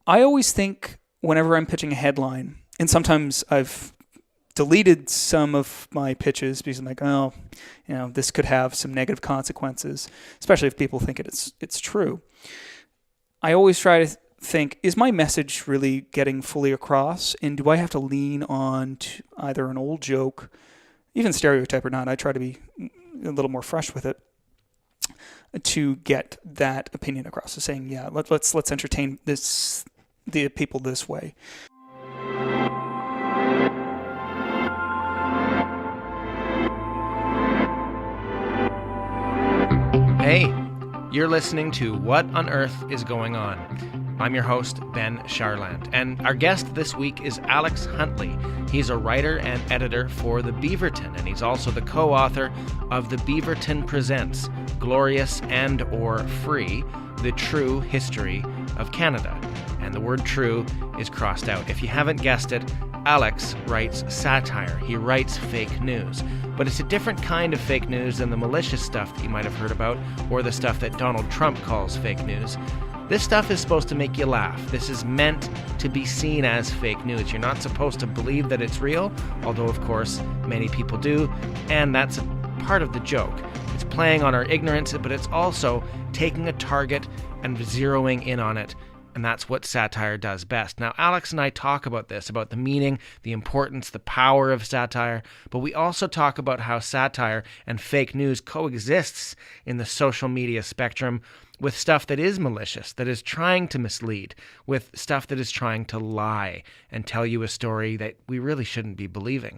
I always think whenever I'm pitching a headline, and sometimes I've deleted some of my pitches because I'm like, oh, this could have some negative consequences, especially if people think it's true. I always try to think, is my message really getting fully across? And do I have to lean on to either an old joke, even stereotype or not? I try to be a little more fresh with it to get that opinion across. So saying, yeah, let's entertain the people this way. Hey, you're listening to What on Earth is Going On? I'm your host, Ben Charland, and our guest this week is Alex Huntley. He's a writer and editor for The Beaverton, and he's also the co-author of The Beaverton Presents Glorious and or Free, The True History of Canada. And the word true is crossed out. If you haven't guessed it, Alex writes satire. He writes fake news. But it's a different kind of fake news than the malicious stuff that you might have heard about, or the stuff that Donald Trump calls fake news. This stuff is supposed to make you laugh. This is meant to be seen as fake news. You're not supposed to believe that it's real, although of course many people do, and that's a part of the joke. It's playing on our ignorance, but it's also taking a target and zeroing in on it. And that's what satire does best. Now, Alex and I talk about this, about the meaning, the importance, the power of satire, but we also talk about how satire and fake news coexists in the social media spectrum with stuff that is malicious, that is trying to mislead, with stuff that is trying to lie and tell you a story that we really shouldn't be believing.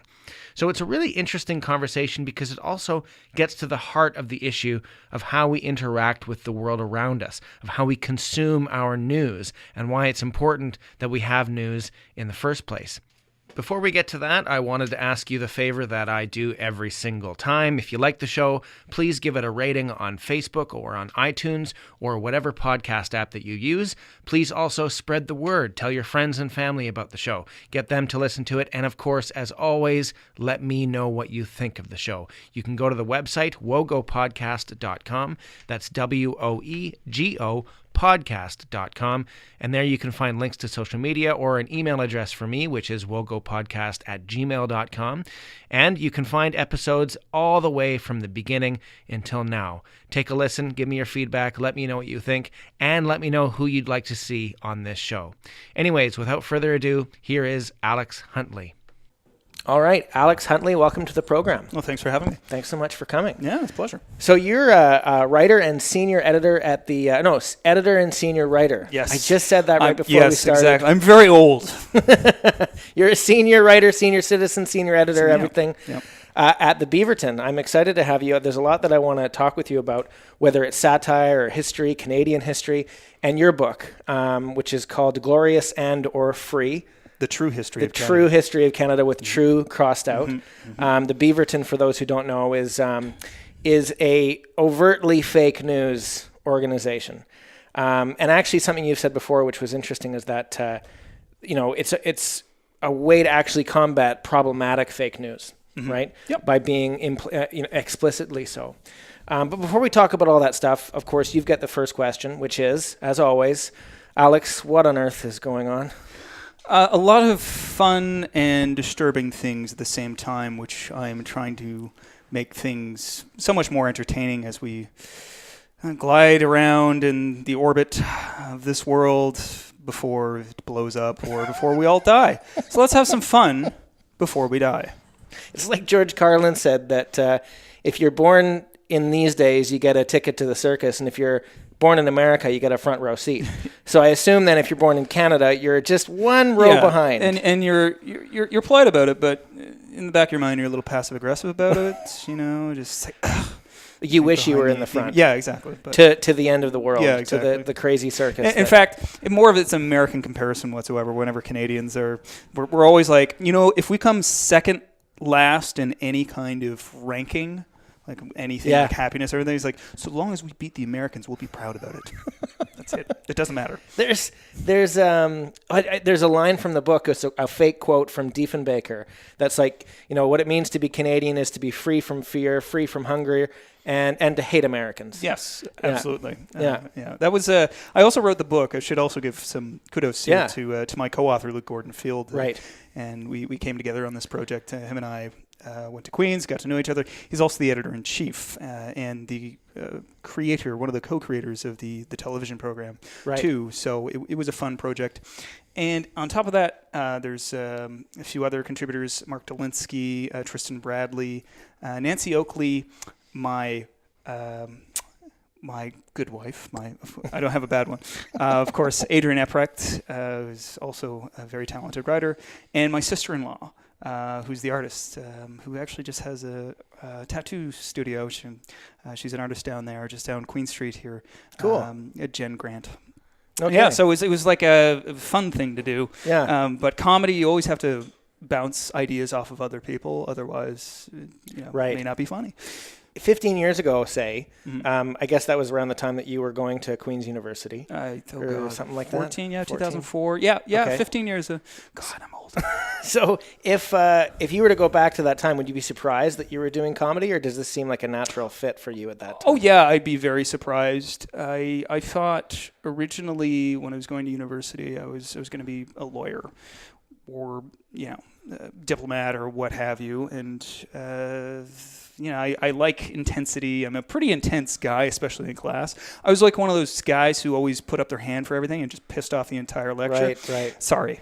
So it's a really interesting conversation because it also gets to the heart of the issue of how we interact with the world around us, of how we consume our news, and why it's important that we have news in the first place. Before we get to that, I wanted to ask you the favor that I do every single time. If you like the show, please give it a rating on Facebook or on iTunes or whatever podcast app that you use. Please also spread the word. Tell your friends and family about the show. Get them to listen to it. And of course, as always, let me know what you think of the show. You can go to the website, wogopodcast.com. That's WOEGO podcast.com, and there you can find links to social media or an email address for me, which is wogopodcast@gmail.com, and you can find episodes all the way from the beginning until now. Take a listen, give me your feedback, let me know what you think, and let me know who you'd like to see on this show. Anyways, without further ado, here is Alex Huntley. All right, Alex Huntley, welcome to the program. Well, thanks for having me. Thanks so much for coming. Yeah, it's a pleasure. So you're a writer and senior editor at the, editor and senior writer. Yes. I just said that right before we started. Yes, exactly. I'm very old. You're a senior writer, senior citizen, senior editor, everything. Yep. At the Beaverton. I'm excited to have you. There's a lot that I want to talk with you about, whether it's satire or history, Canadian history, and your book, which is called Glorious and or Free. The True History of Canada. The True History of Canada with true crossed out. The Beaverton, for those who don't know, is a overtly fake news organization. And actually something you've said before, which was interesting, is that, it's a way to actually combat problematic fake news, right? Yep. By being explicitly so. But before we talk about all that stuff, of course, you've got the first question, which is, as always, Alex, what on earth is going on? A lot of fun and disturbing things at the same time, which I'm trying to make things so much more entertaining as we glide around in the orbit of this world before it blows up or before we all die. So let's have some fun before we die. It's like George Carlin said that if you're born in these days, you get a ticket to the circus, and if you're born in America, you get a front row seat. So I assume then if you're born in Canada, you're just one row behind. And you're polite about it, but in the back of your mind, you're a little passive aggressive about it. Just like, ugh. You wish you were in the front. Yeah, exactly. But to the end of the world. Yeah, exactly. To the crazy circus. In fact, more of it's an American comparison whatsoever. Whenever Canadians we're always like, if we come second last in any kind of ranking, like anything like happiness or everything, it's like, so long as we beat the Americans, we'll be proud about it. That's it. It doesn't matter. There's a line from the book, a fake quote from Diefenbaker that's like, what it means to be Canadian is to be free from fear, free from hunger, and to hate Americans. Yes, absolutely. Yeah. That was. I also wrote the book. I should also give some kudos to my co-author Luke Gordon Field. Right. And we came together on this project. Him and I went to Queens, got to know each other. He's also the editor-in-chief and the creator, one of the co-creators of the television program, too. So it was a fun project. And on top of that, there's a few other contributors, Mark Dolinsky, Tristan Bradley, Nancy Oakley, my good wife. I don't have a bad one. Of course, Adrian Epprecht, who's also a very talented writer, and my sister-in-law, who's the artist, who actually just has a tattoo studio. She's an artist down there, just down Queen Street here. Cool. At Jen Grant. Okay. Yeah, so it was like a fun thing to do. Yeah. But comedy, you always have to bounce ideas off of other people, otherwise, it may not be funny. 15 years ago, say, I guess that was around the time that you were going to Queen's University. Or something like 14, that? 2004. Yeah, Okay. 15 years. God, I'm old. So if you were to go back to that time, would you be surprised that you were doing comedy, or does this seem like a natural fit for you at that time? Oh, yeah, I'd be very surprised. I thought originally when I was going to university, I was going to be a lawyer or, diplomat or what have you. And, I like intensity. I'm a pretty intense guy, especially in class. I was like one of those guys who always put up their hand for everything and just pissed off the entire lecture. Right. Sorry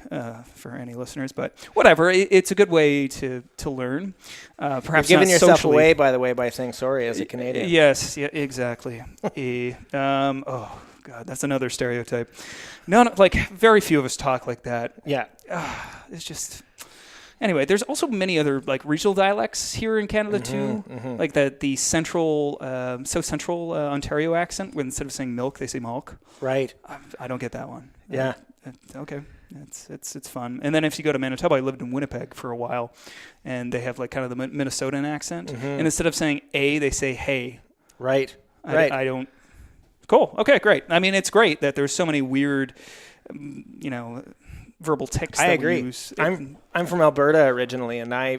for any listeners, but whatever. It's a good way to learn. Perhaps you're giving yourself socially. away, by the way, by saying sorry as a Canadian. Yes, yeah, exactly. Oh, God, that's another stereotype. Very few of us talk like that. Yeah. It's just... Anyway, there's also many other regional dialects here in Canada too, like the central, South Central Ontario accent. When instead of saying milk, they say malk. Right. I don't get that one. Yeah. Okay, it's fun. And then if you go to Manitoba, I lived in Winnipeg for a while, and they have kind of the Minnesotan accent. And instead of saying a, they say hey. Right. I don't. Cool. Okay, great. I mean, it's great that there's so many weird, verbal tics that agree. we use. I'm from Alberta originally, and I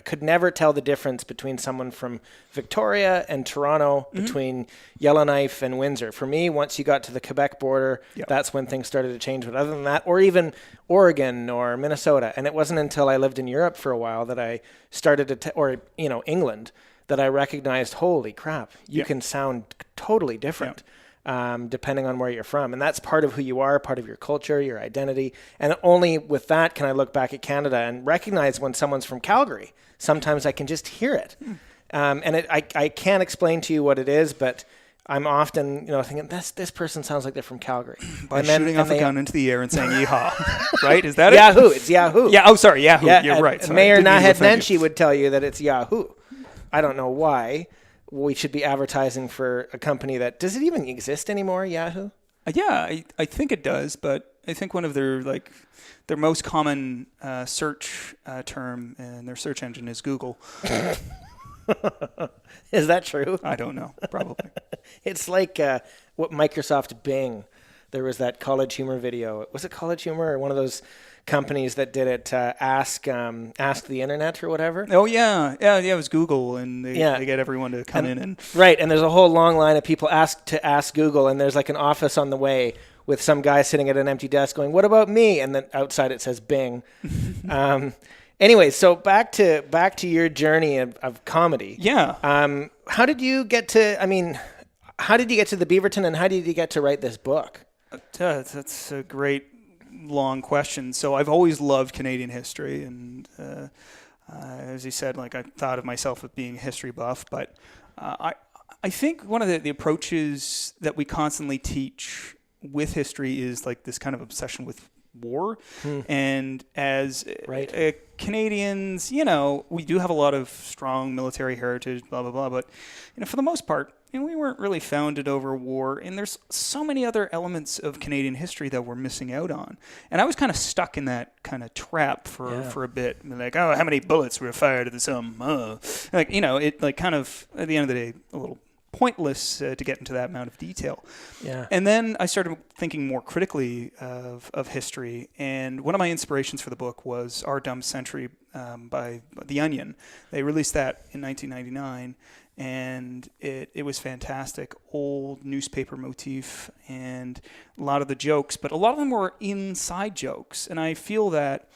could never tell the difference between someone from Victoria and Toronto, between Yellowknife and Windsor. For me, once you got to the Quebec border, that's when things started to change. But other than that, or even Oregon or Minnesota, and it wasn't until I lived in Europe for a while that I started to, England, that I recognized, holy crap, you can sound totally different. Depending on where you're from. And that's part of who you are, part of your culture, your identity. And only with that can I look back at Canada and recognize when someone's from Calgary. Sometimes I can just hear it. And I can't explain to you what it is, but I'm often, thinking, this person sounds like they're from Calgary. By shooting off a gun into the air and saying yeehaw, right? Is that Yahoo! It's Yahoo! Yeah, sorry, Yahoo! Yeah, you're right. Sorry. Mayor Naheed Nenshi would tell you that it's Yahoo! I don't know why we should be advertising for a company that... Does it even exist anymore, Yahoo? Yeah, I think it does, but I think one of their most common search term in their search engine is Google. Is that true? I don't know. Probably. It's like what Microsoft Bing. There was that College Humor video. Was it College Humor or one of those companies that did it? Ask the Internet or whatever. Oh yeah. It was Google, and they get everyone to come in and right. And there's a whole long line of people ask Google, and there's like an office on the way with some guy sitting at an empty desk going, "What about me?" And then outside it says Bing. Anyway, so back to your journey of comedy. Yeah. How did you get to? How did you get to the Beaverton, and how did you get to write this book? That's a great long question. So I've always loved Canadian history, and as you said, I thought of myself as being a history buff, but I think one of the approaches that we constantly teach with history is this kind of obsession with war. And as Canadians, we do have a lot of strong military heritage, blah, blah, blah, but for the most part, we weren't really founded over war, and there's so many other elements of Canadian history that we're missing out on. And I was kind of stuck in that kind of trap for a bit. How many bullets were fired at the it kind of, at the end of the day, a little pointless to get into that amount of detail. Yeah. And then I started thinking more critically of history. And one of my inspirations for the book was Our Dumb Century by The Onion. They released that in 1999. And it was fantastic, old newspaper motif and a lot of the jokes, but a lot of them were inside jokes. And I feel that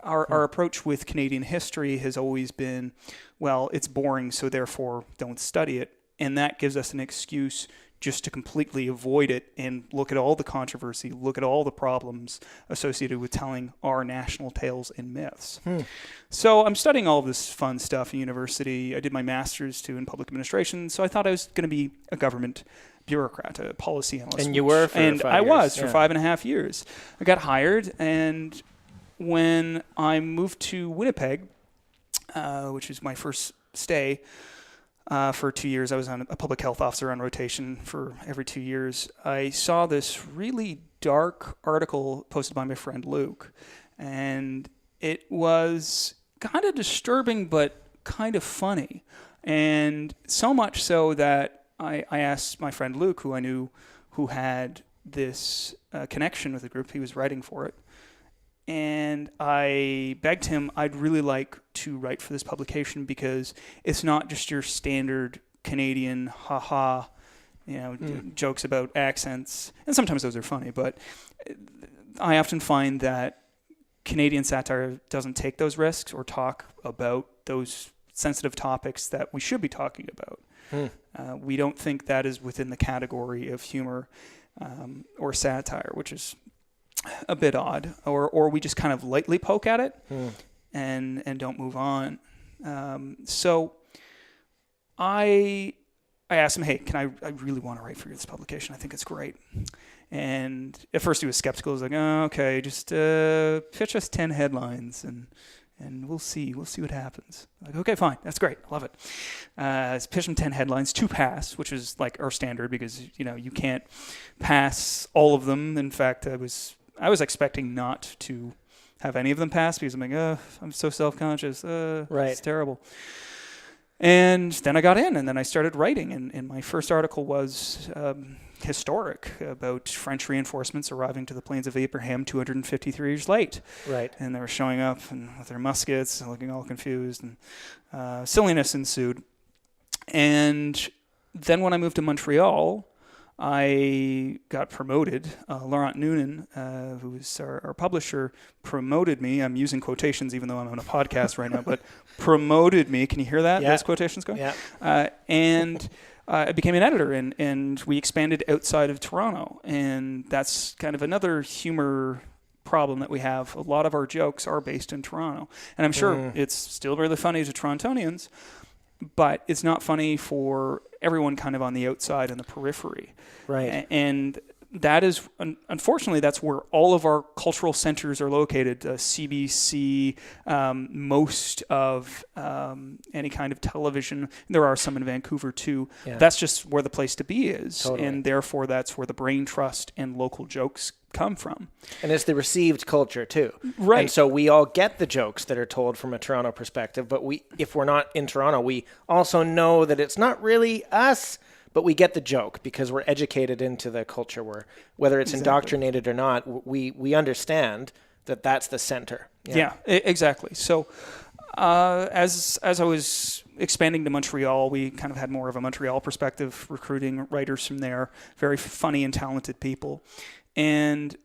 our approach with Canadian history has always been, well, it's boring, so therefore don't study it. And that gives us an excuse just to completely avoid it and look at all the controversy, look at all the problems associated with telling our national tales and myths. So I'm studying all of this fun stuff in university. I did my master's in public administration, so I thought I was going to be a government bureaucrat, a policy analyst. And you were for 5 years. And I was for 5.5 years. I got hired, and when I moved to Winnipeg, which was my first stay, for 2 years, I was a public health officer on rotation for every 2 years. I saw this really dark article posted by my friend Luke, and it was kind of disturbing but kind of funny. And so much so that I asked my friend Luke, who I knew who had this connection with the group, he was writing for it, and I begged him, I'd really like to write for this publication because it's not just your standard Canadian haha, jokes about accents. And sometimes those are funny, but I often find that Canadian satire doesn't take those risks or talk about those sensitive topics that we should be talking about. We don't think that is within the category of humor or satire, which is a bit odd, or we just kind of lightly poke at it and don't move on. So I asked him, hey, I really want to write for this publication. I think it's great. And at first he was skeptical. He was like, oh, okay, just pitch us 10 headlines and we'll see what happens. Like, okay, fine, that's great, I love it. Pitch him 10 headlines to pass, which is like our standard because you can't pass all of them. In fact, I was expecting not to have any of them pass because I'm like, I'm so self-conscious. It's terrible. And then I got in, and then I started writing, and my first article was historic about French reinforcements arriving to the Plains of Abraham 253 years late. Right. And they were showing up and with their muskets and looking all confused, and silliness ensued. And then when I moved to Montreal, I got promoted. Laurent Noonan, who is our publisher, promoted me. I'm using quotations even though I'm on a podcast right now, but promoted me. Can you hear that? Yeah. Those quotations going? Yeah. And I became an editor, and we expanded outside of Toronto. And that's kind of another humor problem that we have. A lot of our jokes are based in Toronto. And I'm sure it's still really funny to Torontonians, but it's not funny for everyone kind of on the outside and the periphery. Right. And that is, unfortunately, that's where all of our cultural centers are located. CBC, most of any kind of television. There are some in Vancouver too. Yeah. That's just where the place to be is. Totally. And therefore that's where the brain trust and local jokes come from. And it's the received culture too. Right. And so we all get the jokes that are told from a Toronto perspective, but if we're not in Toronto, we also know that it's not really us, but we get the joke because we're educated into the culture whether it's indoctrinated or not, we understand that that's the center. Yeah, exactly. So as I was expanding to Montreal, we kind of had more of a Montreal perspective, recruiting writers from there, very funny and talented people. And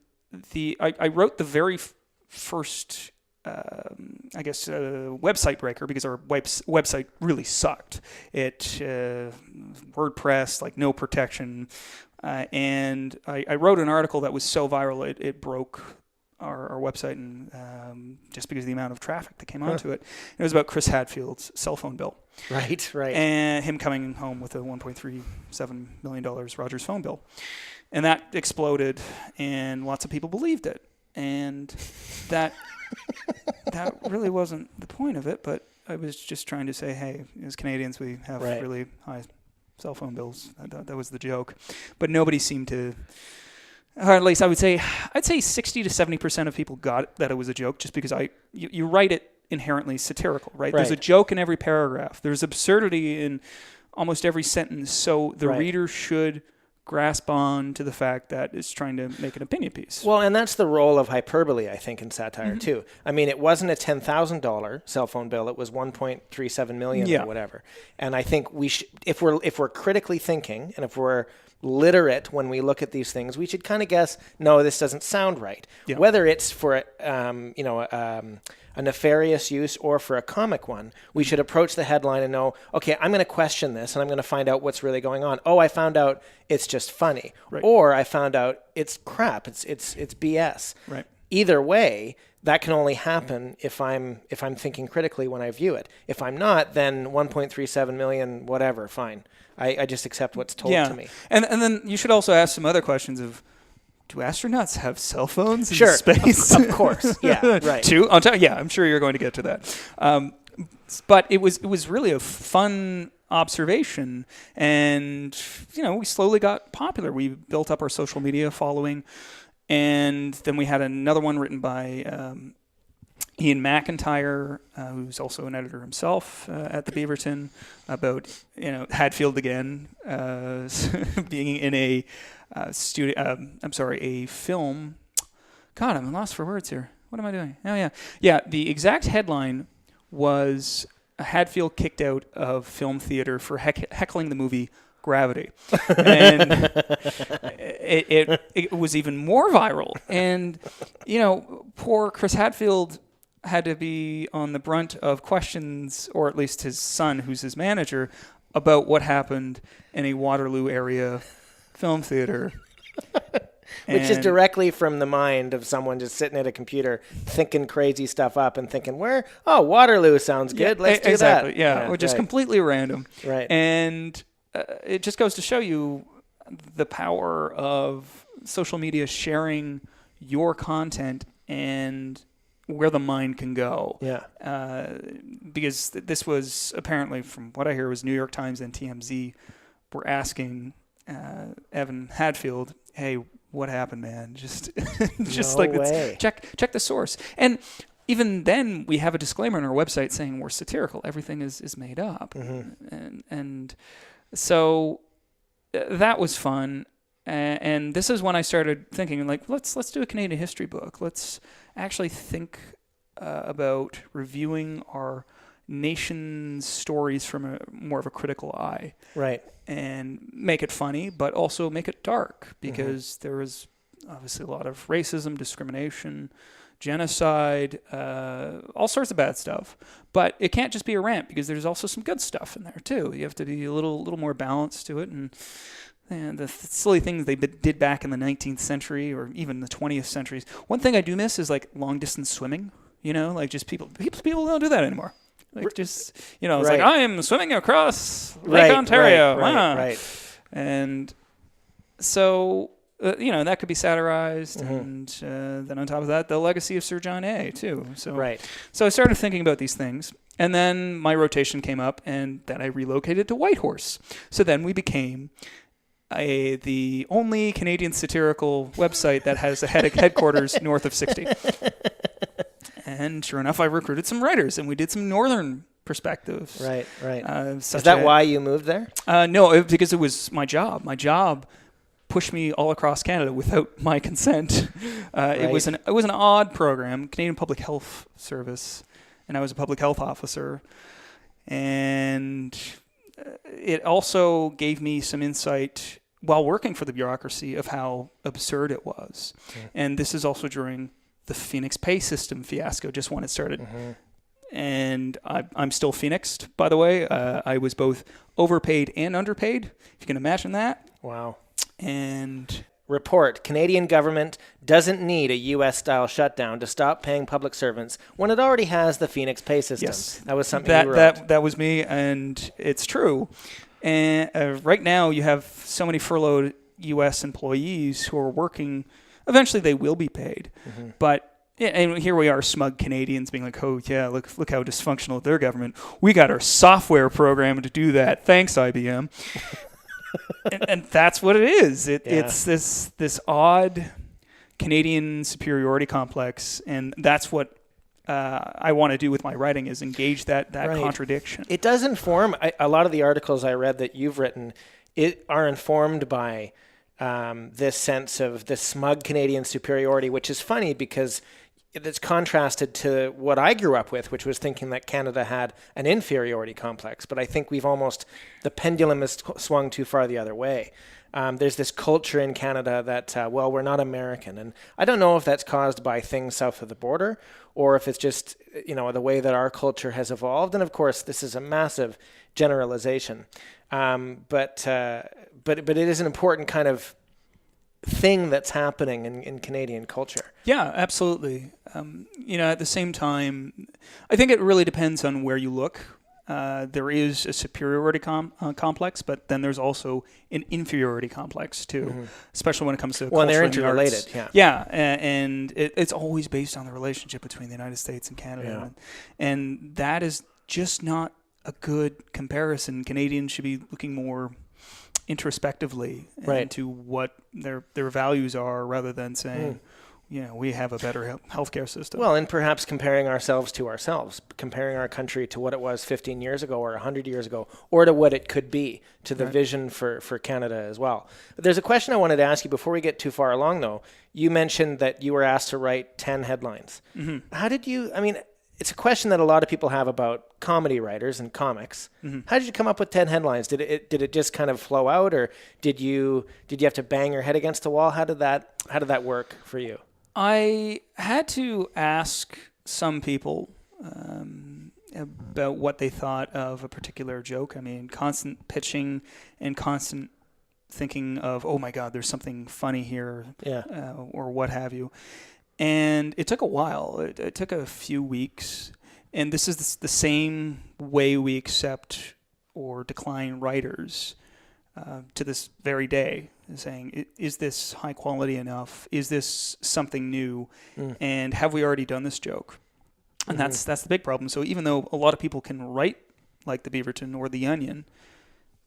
I wrote the very first, website breaker because our website really sucked. It WordPress, like no protection. And I wrote an article that was so viral, it broke our website, and just because of the amount of traffic that came onto it. It was about Chris Hadfield's cell phone bill. Right. And him coming home with a $1.37 million Rogers phone bill. And that exploded, and lots of people believed it. And that really wasn't the point of it, but I was just trying to say, hey, as Canadians, we have really high cell phone bills. That was the joke. But nobody seemed to, or at least I'd say 60 to 70% of people got that it was a joke, just because you write it inherently satirical, right? There's a joke in every paragraph. There's absurdity in almost every sentence. So the reader should grasp on to the fact that it's trying to make an opinion piece. Well, and that's the role of hyperbole, I think, in satire too. I mean, it wasn't a $10,000 cell phone bill; it was $1.37 million or whatever. And I think we should, if we're critically thinking, and if we're literate when we look at these things, we should kind of guess, no, this doesn't sound right. Yeah. Whether it's for a nefarious use or for a comic one, we should approach the headline and know, okay, I'm going to question this and I'm going to find out what's really going on. Oh, I found out it's just funny, or I found out it's crap. It's BS. Right. Either way, that can only happen if I'm thinking critically when I view it. If I'm not, then 1.37 million, whatever, fine. I just accept what's told to me. And then you should also ask some other questions of, do astronauts have cell phones in sure. space? Of course. Yeah, right. I'm sure you're going to get to that. But it was really a fun observation, and we slowly got popular. We built up our social media following, and then we had another one written by Ian McIntyre, who's also an editor himself at the Beaverton, about Hadfield again being in a a film. God, I'm lost for words here. What am I doing? Oh yeah. The exact headline was Hadfield kicked out of film theater for heckling the movie Gravity, and it was even more viral. And poor Chris Hadfield had to be on the brunt of questions, or at least his son, who's his manager, about what happened in a Waterloo area film theater. Which is directly from the mind of someone just sitting at a computer thinking crazy stuff up and thinking, Waterloo sounds good, let's do exactly, that. Yeah, which is completely random. Right. And it just goes to show you the power of social media sharing your content and where the mind can go. Yeah. Because this was apparently, from what I hear, was New York Times and TMZ were asking Evan Hadfield, hey, what happened, man? Just check the source. And even then, we have a disclaimer on our website saying we're satirical. Everything is made up. Mm-hmm. And so that was fun. And this is when I started thinking, like, let's do a Canadian history book. Let's actually think about reviewing our nation's stories from more of a critical eye. Right. And make it funny, but also make it dark, because there was obviously a lot of racism, discrimination, genocide, all sorts of bad stuff. But it can't just be a rant, because there's also some good stuff in there too. You have to be a little more balanced to it. And the silly things they did back in the 19th century or even the 20th centuries. One thing I do miss is like long distance swimming. Like just people don't do that anymore. Like just it's like, I am swimming across Lake Ontario. Right. And so that could be satirized, and then on top of that, the legacy of Sir John A. too. So I started thinking about these things, and then my rotation came up, and then I relocated to Whitehorse. So then we became the only Canadian satirical website that has a headquarters north of 60. And sure enough, I recruited some writers, and we did some northern perspectives. Right. Is that why you moved there? No, because it was my job. My job pushed me all across Canada without my consent. It was an odd program, Canadian Public Health Service, and I was a public health officer. And it also gave me some insight while working for the bureaucracy of how absurd it was. Okay. And this is also during the Phoenix pay system fiasco, just when it started. And I'm still phoenixed, by the way. I was both overpaid and underpaid, if you can imagine that. Wow. And report, Canadian government doesn't need a U.S.-style shutdown to stop paying public servants when it already has the Phoenix pay system. Yes. That was something you wrote. That was me, and it's true. And right now you have so many furloughed U.S. employees who are working. Eventually they will be paid. But and here we are, smug Canadians being like, oh, yeah, look how dysfunctional their government. We got our software program to do that. Thanks, IBM. and that's what it is. It's this odd Canadian superiority complex, and that's what I want to do with my writing is engage that contradiction. It does inform a lot of the articles I read that you've written. Are informed by this sense of this smug Canadian superiority, which is funny because it's contrasted to what I grew up with, which was thinking that Canada had an inferiority complex. But I think the pendulum has swung too far the other way. There's this culture in Canada that, we're not American. And I don't know if that's caused by things south of the border or if it's just, the way that our culture has evolved. And of course, this is a massive generalization. But it is an important kind of thing that's happening in Canadian culture. Yeah, absolutely. At the same time, I think it really depends on where you look. There is a superiority complex, but then there's also an inferiority complex too, especially when it comes to culture. Well, they're interrelated. Yeah, and it's always based on the relationship between the United States and Canada, and that is just not a good comparison. Canadians should be looking more introspectively into what their values are rather than saying, we have a better healthcare system. Well, and perhaps comparing ourselves to ourselves, comparing our country to what it was 15 years ago or 100 years ago, or to what it could be, to the vision for Canada as well. But there's a question I wanted to ask you before we get too far along, though. You mentioned that you were asked to write 10 headlines. Mm-hmm. How did you, it's a question that a lot of people have about comedy writers and comics. Mm-hmm. How did you come up with 10 headlines? Did it just kind of flow out, or did you have to bang your head against the wall? How did that work for you? I had to ask some people about what they thought of a particular joke. Constant pitching and constant thinking of, oh my God, there's something funny here, or what have you. And it took a while. It took a few weeks. And this is the same way we accept or decline writers to this very day, saying, is this high quality enough? Is this something new? And have we already done this joke? And that's the big problem. So even though a lot of people can write like the Beaverton or the Onion,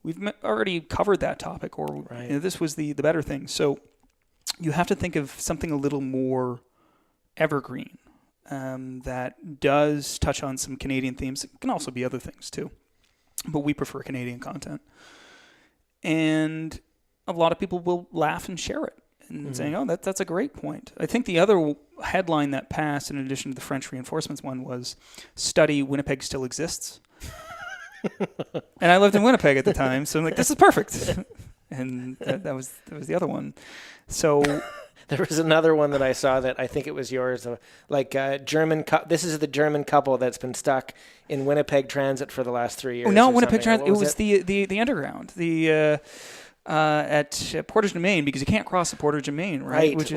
we've already covered that topic, or this was the better thing. So you have to think of something a little more evergreen that does touch on some Canadian themes. It can also be other things too, but we prefer Canadian content. And a lot of people will laugh and share it and saying, oh, that's a great point. I think the other headline that passed, in addition to the French reinforcements one, was "Study Winnipeg Still Exists." And I lived in Winnipeg at the time, so I'm like, this is perfect. And that was the other one. So there was another one that I saw that I think it was yours, German. This is the German couple that's been stuck in Winnipeg Transit for the last 3 years. Oh, no, Winnipeg Transit. It was the underground. At Portage de Main, because you can't cross the Portage de Main, right? Which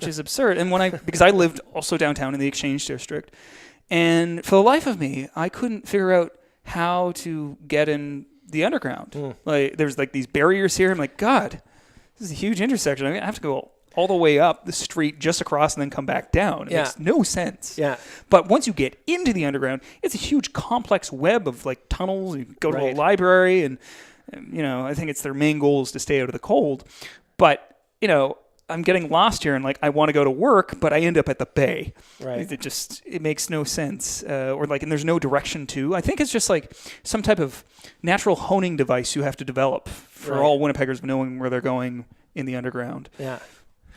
is absurd. And because I lived also downtown in the Exchange District, and for the life of me, I couldn't figure out how to get in the underground. There's these barriers here. I'm like, God, this is a huge intersection. I have to go all the way up the street just across and then come back down. It makes no sense. Yeah. But once you get into the underground, it's a huge complex web of tunnels. You go to a library, and I think it's their main goal is to stay out of the cold. But I'm getting lost here, and I want to go to work, but I end up at the bay. Right. It makes no sense. And there's no direction to. I think it's just some type of natural honing device you have to develop for all Winnipeggers knowing where they're going in the underground. Yeah.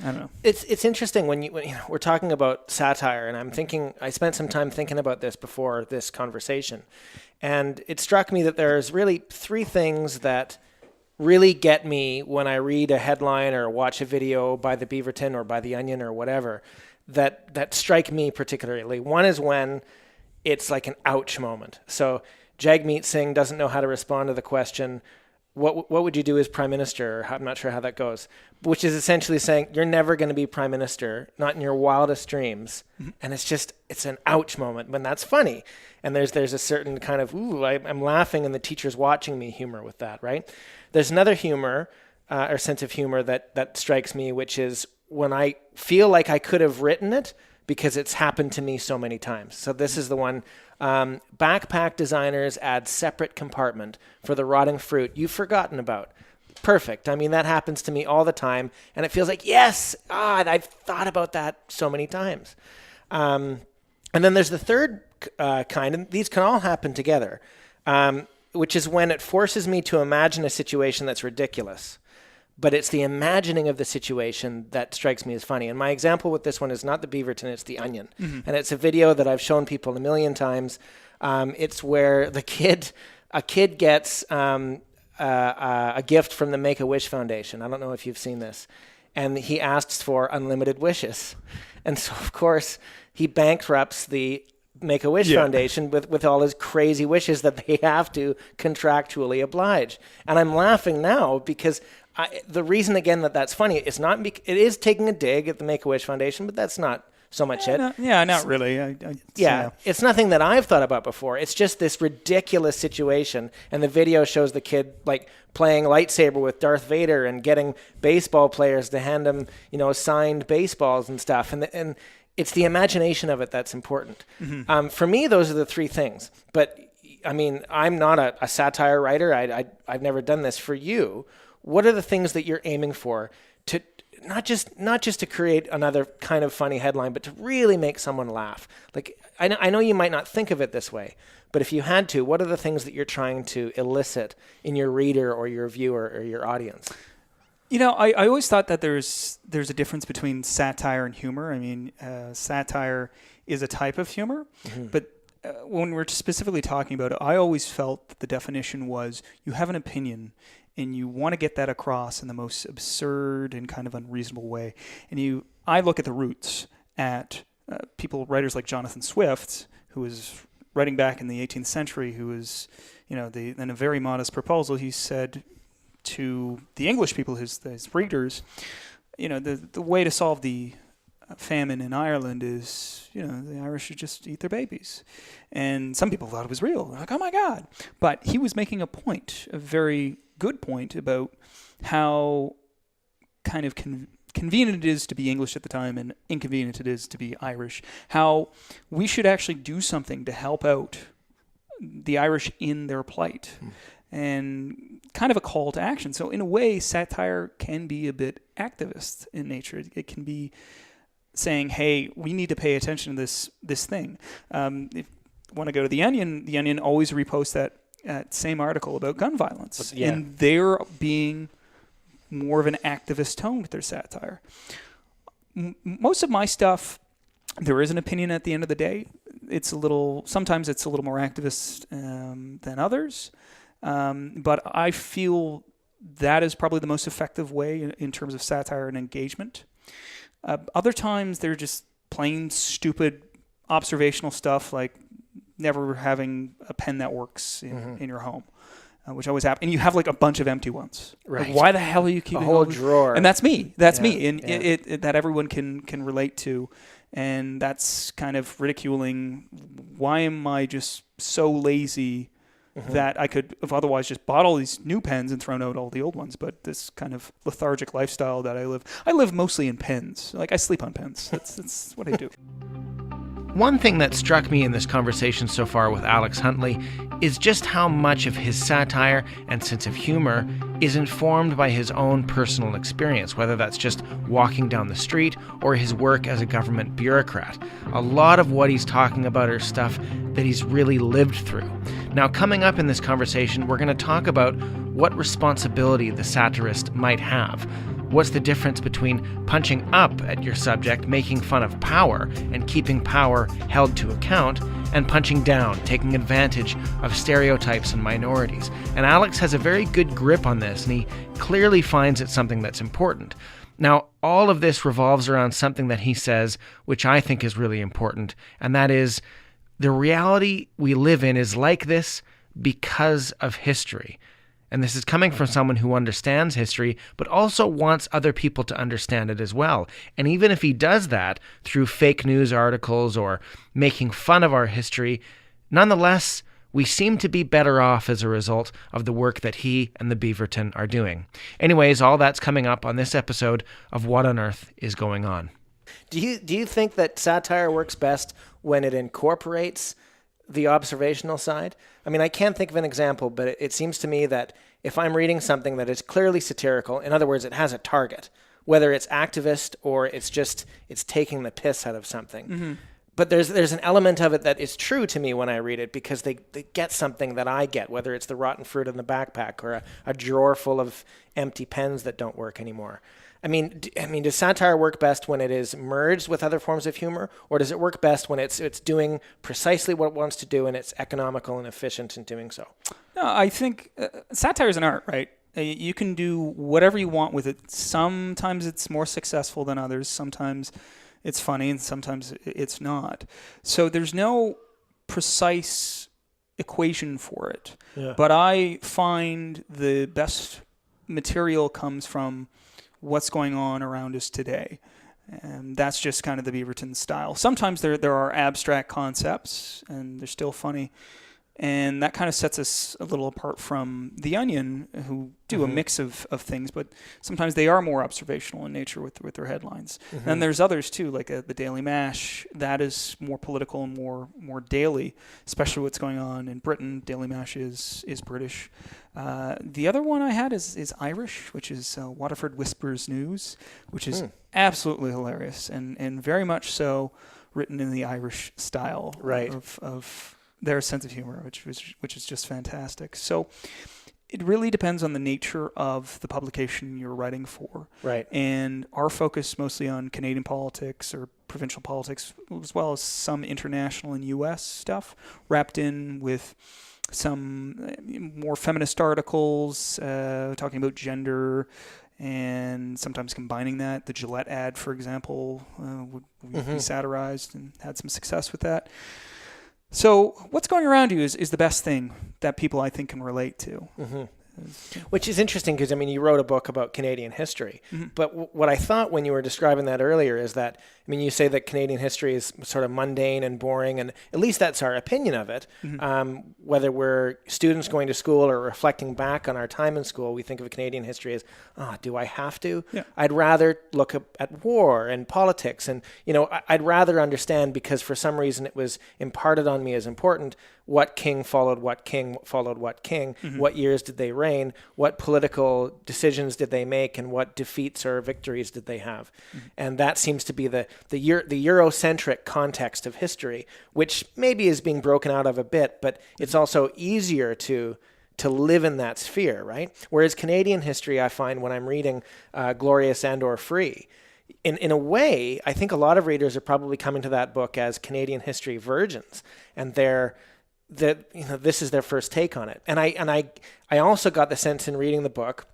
I don't know. It's interesting when we're talking about satire, and I spent some time thinking about this before this conversation, and it struck me that there's really three things that really get me when I read a headline or watch a video by the Beaverton or by the Onion or whatever that strike me particularly. One is when it's like an ouch moment. So Jagmeet Singh doesn't know how to respond to the question, what would you do as prime minister? I'm not sure how that goes, which is essentially saying you're never going to be prime minister, not in your wildest dreams. Mm-hmm. And it's an ouch moment when that's funny. And there's a certain kind of, I'm laughing and the teacher's watching me humor with that, right? There's another humor or sense of humor that strikes me, which is when I feel like I could have written it because it's happened to me so many times. So this is the one. Backpack designers add separate compartment for the rotting fruit you've forgotten about. Perfect. That happens to me all the time, and it feels like, yes, I've thought about that so many times. And then there's the third kind, and these can all happen together, which is when it forces me to imagine a situation that's ridiculous. But it's the imagining of the situation that strikes me as funny. And my example with this one is not the Beaverton, it's the Onion. And it's a video that I've shown people a million times. It's where a kid gets a gift from the Make-A-Wish Foundation. I don't know if you've seen this. And he asks for unlimited wishes. And so, of course, he bankrupts the Make-A-Wish Foundation with all his crazy wishes that they have to contractually oblige. And I'm laughing now because the reason, again, that's funny, it is taking a dig at the Make-A-Wish Foundation, but that's not so much it. Not really. It's nothing that I've thought about before. It's just this ridiculous situation, and the video shows the kid like playing lightsaber with Darth Vader and getting baseball players to hand him, signed baseballs and stuff, and it's the imagination of it that's important. For me, those are the three things. But I mean, I'm not a satire writer. I've never done this. For you, what are the things that you're aiming for to not just to create another kind of funny headline, but to really make someone laugh? Like, I know you might not think of it this way, but if you had to, what are the things that you're trying to elicit in your reader or your viewer or your audience? I always thought that there's a difference between satire and humor. I mean, satire is a type of humor, but when we're specifically talking about it, I always felt that the definition was you have an opinion and you want to get that across in the most absurd and kind of unreasonable way. And I look at the roots at writers like Jonathan Swift, who was writing back in the 18th century, who was, in a very modest proposal, he said to the English people, his readers, the way to solve the famine in Ireland is, the Irish should just eat their babies. And some people thought it was real. They're like, oh my God. But he was making a very good point about how kind of convenient it is to be English at the time and inconvenient it is to be Irish. How we should actually do something to help out the Irish in their plight. And kind of a call to action. So in a way, satire can be a bit activist in nature. It can be saying, hey, we need to pay attention to this thing. If you want to go to The Onion always reposts that same article about gun violence. And they're being more of an activist tone with their satire. Most of my stuff, there is an opinion at the end of the day. Sometimes it's a little more activist than others. But I feel that is probably the most effective way in terms of satire and engagement. Other times they're just plain stupid observational stuff, like never having a pen that works in your home, which always happens. And you have like a bunch of empty ones. Right. Like, why the hell are you keeping a whole drawer? And that's me. That's me. And it that everyone can relate to. And that's kind of ridiculing. Why am I just so lazy that I could have otherwise just bought all these new pens and thrown out all the old ones? But this kind of lethargic lifestyle that I live mostly in pens. Like, I sleep on pens. That's what I do. One thing that struck me in this conversation so far with Alex Huntley is just how much of his satire and sense of humor is informed by his own personal experience, whether that's just walking down the street or his work as a government bureaucrat. A lot of what he's talking about are stuff that he's really lived through. Now, coming up in this conversation, we're going to talk about what responsibility the satirist might have. What's the difference between punching up at your subject, making fun of power, and keeping power held to account, and punching down, taking advantage of stereotypes and minorities? And Alex has a very good grip on this, and he clearly finds it something that's important. Now, all of this revolves around something that he says, which I think is really important, and that is the reality we live in is like this because of history. And this is coming from someone who understands history, but also wants other people to understand it as well. And even if he does that through fake news articles or making fun of our history, nonetheless, we seem to be better off as a result of the work that he and the Beaverton are doing. Anyways, all that's coming up on this episode of What on Earth is Going On. Do you think that satire works best when it incorporates the observational side? I mean, I can't think of an example, but it seems to me that if I'm reading something that is clearly satirical, in other words, it has a target, whether it's activist or it's taking the piss out of something, But there's an element of it that is true to me when I read it, because they get something that I get, whether it's the rotten fruit in the backpack or a drawer full of empty pens that don't work anymore. I mean, does satire work best when it is merged with other forms of humor, or does it work best when it's doing precisely what it wants to do and it's economical and efficient in doing so? No, I think satire is an art, right? You can do whatever you want with it. Sometimes it's more successful than others. Sometimes it's funny and sometimes it's not. So there's no precise equation for it. Yeah. But I find the best material comes from what's going on around us today. And that's just kind of the Beaverton style. Sometimes there are abstract concepts and they're still funny. And that kind of sets us a little apart from The Onion, who do a mix of things, but sometimes they are more observational in nature with their headlines. And there's others too, like the Daily Mash. That is more political and more daily, especially what's going on in Britain. Daily Mash is British. The other one I had is Irish, which is Waterford Whispers News, which is absolutely hilarious and very much so written in the Irish style of their sense of humor, which is just fantastic. So it really depends on the nature of the publication you're writing for. Right. And our focus mostly on Canadian politics or provincial politics, as well as some international and U.S. stuff, wrapped in with some more feminist articles talking about gender, and sometimes combining that. The Gillette ad, for example, would be satirized and had some success with that. So what's going around you is the best thing that people, I think, can relate to. Which is interesting because, you wrote a book about Canadian history. But what I thought when you were describing that earlier is that, you say that Canadian history is sort of mundane and boring, and at least that's our opinion of it. Whether we're students going to school or reflecting back on our time in school, we think of Canadian history as, do I have to? Yeah. I'd rather look at war and politics, and, I'd rather understand, because for some reason it was imparted on me as important, what king followed what king followed what king, what years did they reign, what political decisions did they make, and what defeats or victories did they have. And that seems to be the Eurocentric context of history, which maybe is being broken out of a bit, but it's also easier to live in that sphere, right? Whereas Canadian history, I find when I'm reading Glorious and or Free, in a way, I think a lot of readers are probably coming to that book as Canadian history virgins, and this is their first take on it. And I also got the sense in reading the book,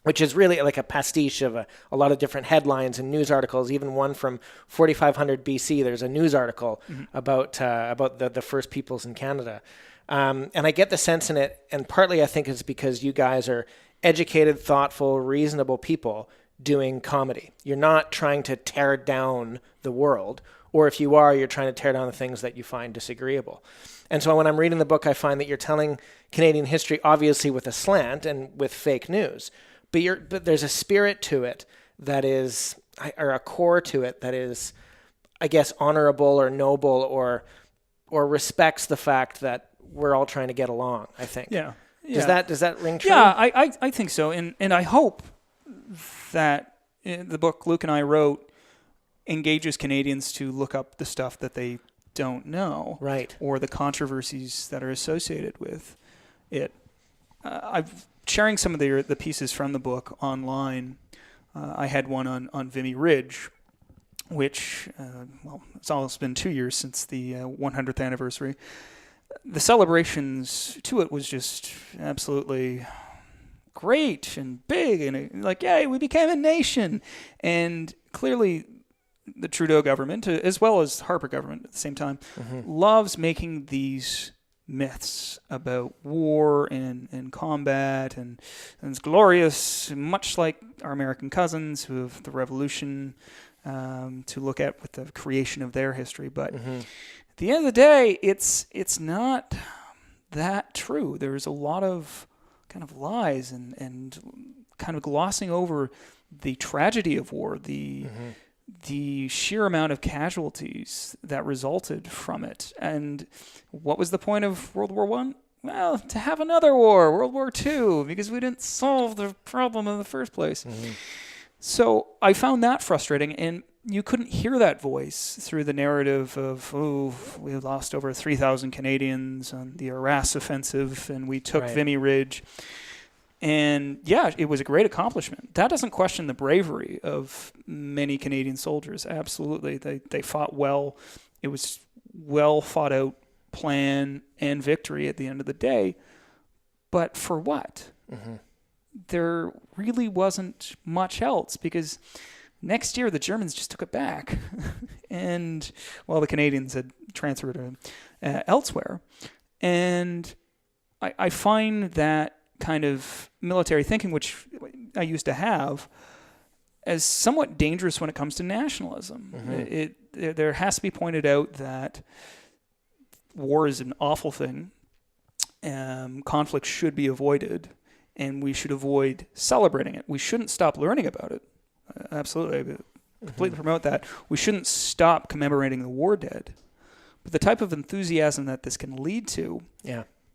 which is really like a pastiche of a lot of different headlines and news articles, even one from 4500 BC. There's a news article about the first peoples in Canada. And I get the sense in it, and partly I think it's because you guys are educated, thoughtful, reasonable people doing comedy. You're not trying to tear down the world, or if you are, you're trying to tear down the things that you find disagreeable. And so when I'm reading the book, I find that you're telling Canadian history, obviously with a slant and with fake news, but there's a spirit to it that is, or a core to it that is, I guess, honorable or noble or respects the fact that we're all trying to get along, I think. Yeah. Does that ring true? Yeah, I think so. And I hope that the book Luke and I wrote engages Canadians to look up the stuff that they don't know. Right. Or the controversies that are associated with it. I've sharing some of the pieces from the book online. I had one on Vimy Ridge, which, it's almost been 2 years since the 100th anniversary. The celebrations to it was just absolutely great and big, and like, yay, we became a nation. And clearly the Trudeau government, as well as Harper government at the same time, loves making these myths about war and combat, and it's glorious, much like our American cousins who have the revolution to look at with the creation of their history. But at the end of the day, it's not that true. There's a lot of kind of lies and kind of glossing over the tragedy of war, the sheer amount of casualties that resulted from it. And what was the point of World War I? Well, to have another war, World War II, because we didn't solve the problem in the first place. So I found that frustrating, and you couldn't hear that voice through the narrative of, we lost over 3,000 Canadians on the Arras offensive, and we took Vimy Ridge. And yeah, it was a great accomplishment. That doesn't question the bravery of many Canadian soldiers. Absolutely. They fought well. It was well thought out plan and victory at the end of the day. But for what? Mm-hmm. There really wasn't much else, because next year the Germans just took it back. And the Canadians had transferred elsewhere. And I find that kind of military thinking, which I used to have, as somewhat dangerous when it comes to nationalism. Mm-hmm. There has to be pointed out that war is an awful thing. Conflict should be avoided, and we should avoid celebrating it. We shouldn't stop learning about it. Absolutely. I completely promote that. We shouldn't stop commemorating the war dead. But the type of enthusiasm that this can lead to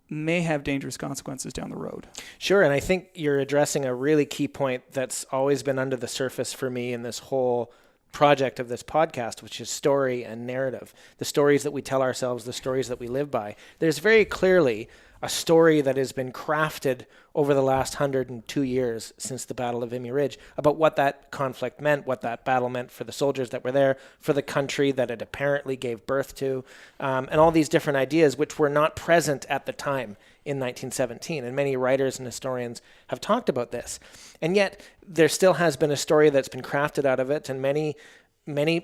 may have dangerous consequences down the road. Sure, and I think you're addressing a really key point that's always been under the surface for me in this whole project of this podcast, which is story and narrative. The stories that we tell ourselves, the stories that we live by. There's very clearly a story that has been crafted over the last 102 years since the Battle of Vimy Ridge about what that conflict meant, what that battle meant for the soldiers that were there, for the country that it apparently gave birth to, and all these different ideas which were not present at the time in 1917. And many writers and historians have talked about this. And yet there still has been a story that's been crafted out of it, and many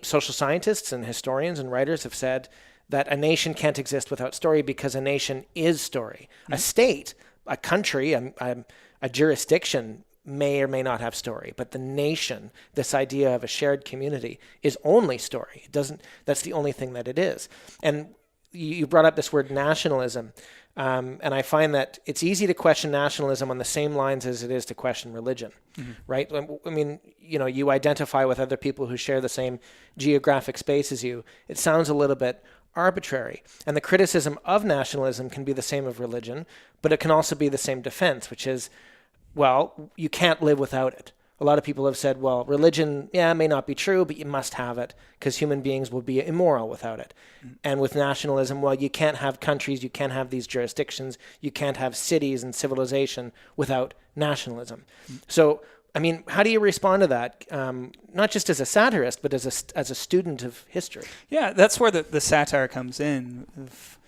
social scientists and historians and writers have said that a nation can't exist without story, because a nation is story. Mm-hmm. A state, a country, a jurisdiction may or may not have story, but the nation, this idea of a shared community, is only story. That's the only thing that it is. And you brought up this word nationalism, and I find that it's easy to question nationalism on the same lines as it is to question religion, right? I mean, you identify with other people who share the same geographic space as you. It sounds a little bit arbitrary. And the criticism of nationalism can be the same of religion, but it can also be the same defense, which is, you can't live without it. A lot of people have said, religion, may not be true, but you must have it because human beings will be immoral without it. And with nationalism, you can't have countries, you can't have these jurisdictions, you can't have cities and civilization without nationalism. So, I mean, how do you respond to that? Not just as a satirist, but as a student of history. Yeah, that's where the satire comes in, of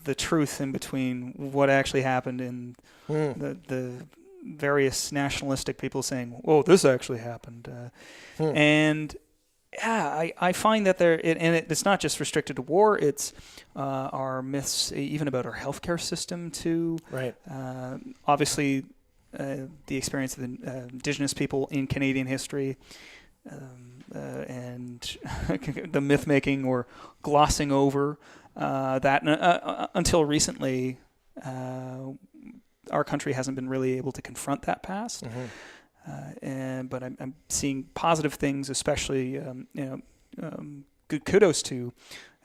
the truth in between what actually happened and the various nationalistic people saying, this actually happened. And I find that it's not just restricted to war, it's our myths even about our healthcare system too. Right. Obviously, the experience of the Indigenous people in Canadian history, and the myth-making or glossing over that. Until recently, our country hasn't been really able to confront that past. Mm-hmm. But I'm seeing positive things, especially, good kudos to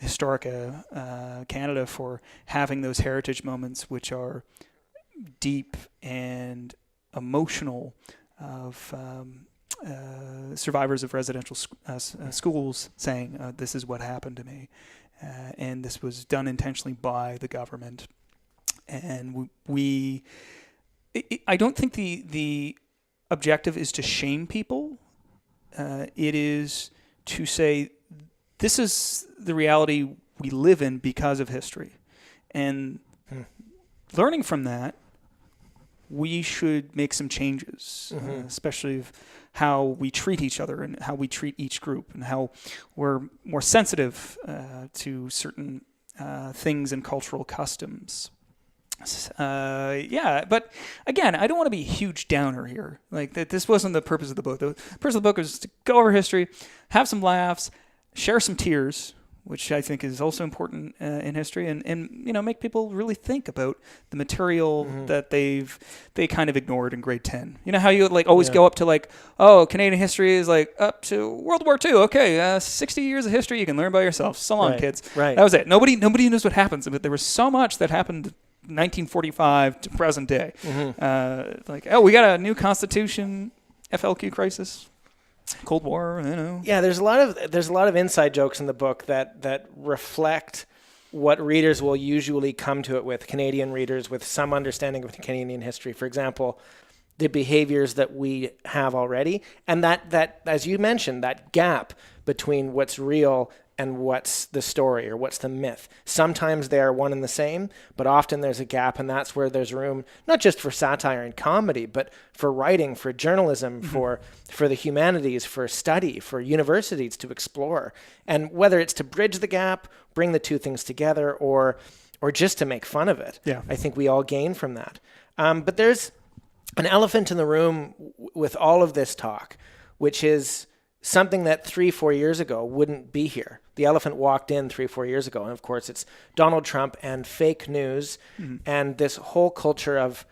Historica Canada for having those heritage moments, which are deep and emotional, of survivors of residential schools saying, this is what happened to me. And this was done intentionally by the government. And I don't think the objective is to shame people. It is to say, this is the reality we live in because of history. And learning from that, we should make some changes, especially of how we treat each other and how we treat each group, and how we're more sensitive to certain things and cultural customs. But again, I don't want to be a huge downer here. Like, that this wasn't the purpose of the book. The purpose of the book was to go over history, have some laughs, share some tears, which I think is also important in history, and make people really think about the material that they kind of ignored in grade 10. You know how you always go up to Canadian history is up to World War II. Okay, 60 years of history you can learn by yourself. So long, kids. Right. That was it. Nobody knows what happens, but there was so much that happened 1945 to present day. We got a new constitution, FLQ crisis. Cold War, you know. Yeah, there's a lot of inside jokes in the book that reflect what readers will usually come to it with, Canadian readers with some understanding of Canadian history. For example, the behaviors that we have already, and that as you mentioned, that gap between what's real and what's the story or what's the myth. Sometimes they are one and the same, but often there's a gap, and that's where there's room not just for satire and comedy, but for writing, for journalism, for the humanities, for study, for universities to explore. And whether it's to bridge the gap, bring the two things together, or just to make fun of it, I think we all gain from that. But there's an elephant in the room with all of this talk, which is something that 3-4 years ago wouldn't be here. The elephant walked in 3-4 years ago. And of course, it's Donald Trump and fake news and this whole culture of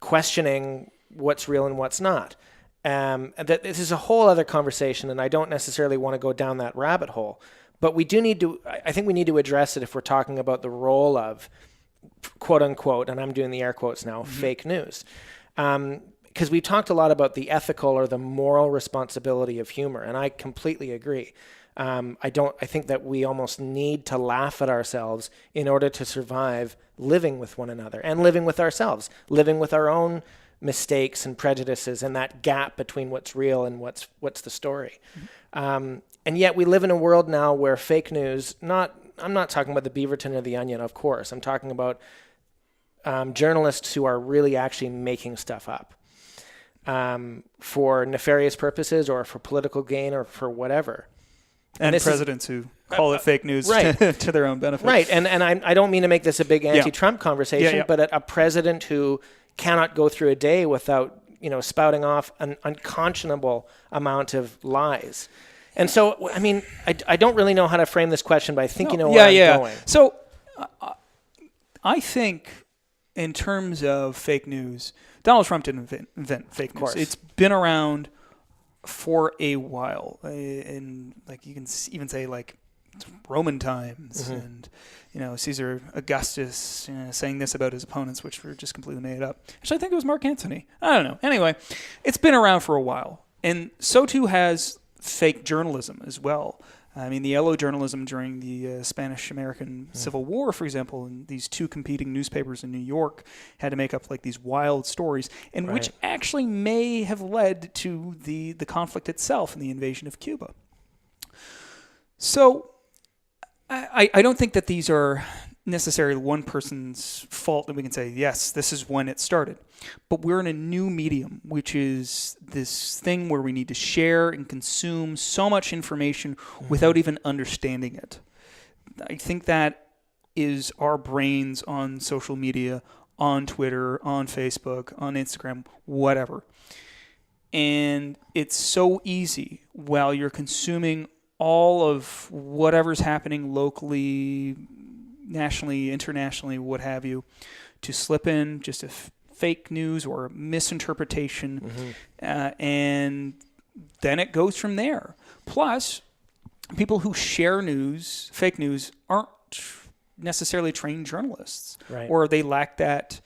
questioning what's real and what's not. That this is a whole other conversation, and I don't necessarily want to go down that rabbit hole. But we do need to, I think we need to address it if we're talking about the role of, quote unquote, and I'm doing the air quotes now, fake news. Because we talked a lot about the ethical or the moral responsibility of humor, and I completely agree. I think that we almost need to laugh at ourselves in order to survive living with one another and living with ourselves, living with our own mistakes and prejudices and that gap between what's real and what's the story. And yet we live in a world now where fake news, I'm not talking about the Beaverton or the Onion, of course. I'm talking about journalists who are really actually making stuff up for nefarious purposes or for political gain or for whatever. And presidents who call it fake news to their own benefit. Right. And I don't mean to make this a big anti-Trump conversation, but a president who cannot go through a day without, spouting off an unconscionable amount of lies. And so, I mean, I don't really know how to frame this question, but I think you know where I'm going. So I think in terms of fake news, Donald Trump didn't invent fake news. It's been around for a while, and like you can even say like Roman times, and Caesar Augustus saying this about his opponents, which were just completely made up. Actually, I think it was Mark Antony. I don't know. Anyway, it's been around for a while, and so too has fake journalism as well. I mean, the yellow journalism during the Spanish-American Civil War, for example, and these two competing newspapers in New York had to make up like these wild stories, and which actually may have led to the conflict itself and the invasion of Cuba. So I don't think that these are necessarily one person's fault that we can say, yes, this is when it started. But we're in a new medium, which is this thing where we need to share and consume so much information without even understanding it. I think that is our brains on social media, on Twitter, on Facebook, on Instagram, whatever. And it's so easy while you're consuming all of whatever's happening locally, nationally, internationally, what have you, to slip in just a fake news or misinterpretation, and then it goes from there. Plus, people who share news, fake news, aren't necessarily trained journalists, or they lack that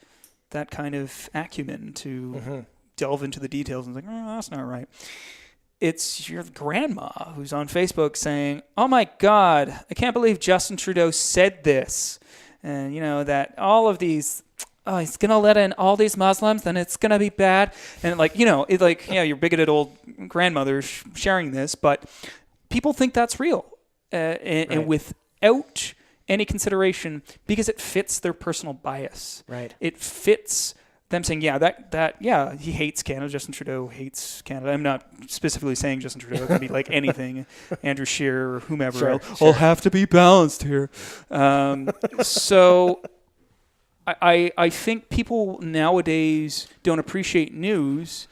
kind of acumen to delve into the details and think, oh, that's not right. It's your grandma who's on Facebook saying, oh my God, I can't believe Justin Trudeau said this. And, that all of these, he's going to let in all these Muslims and it's going to be bad. And your bigoted old grandmother sharing this, but people think that's real. And without any consideration, because it fits their personal bias. Right. It fits them saying, he hates Canada. Justin Trudeau hates Canada. I'm not specifically saying Justin Trudeau. It could be like anything, Andrew Scheer or whomever. I'll have to be balanced here. So I think people nowadays don't appreciate news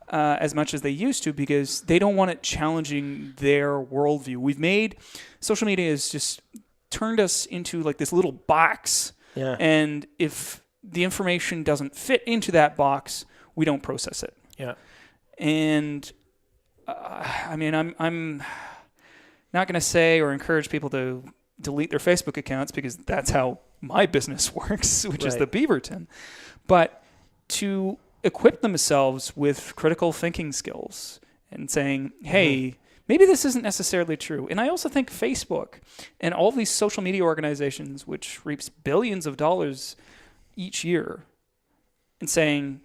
as much as they used to because they don't want it challenging their worldview. Social media has just turned us into like this little box. Yeah. And if the information doesn't fit into that box, we don't process it. Yeah. And I'm not going to say or encourage people to delete their Facebook accounts because that's how my business works, which is the Beaverton. But to equip themselves with critical thinking skills and saying, hey, maybe this isn't necessarily true. And I also think Facebook and all these social media organizations, which reaps billions of dollars each year, and saying,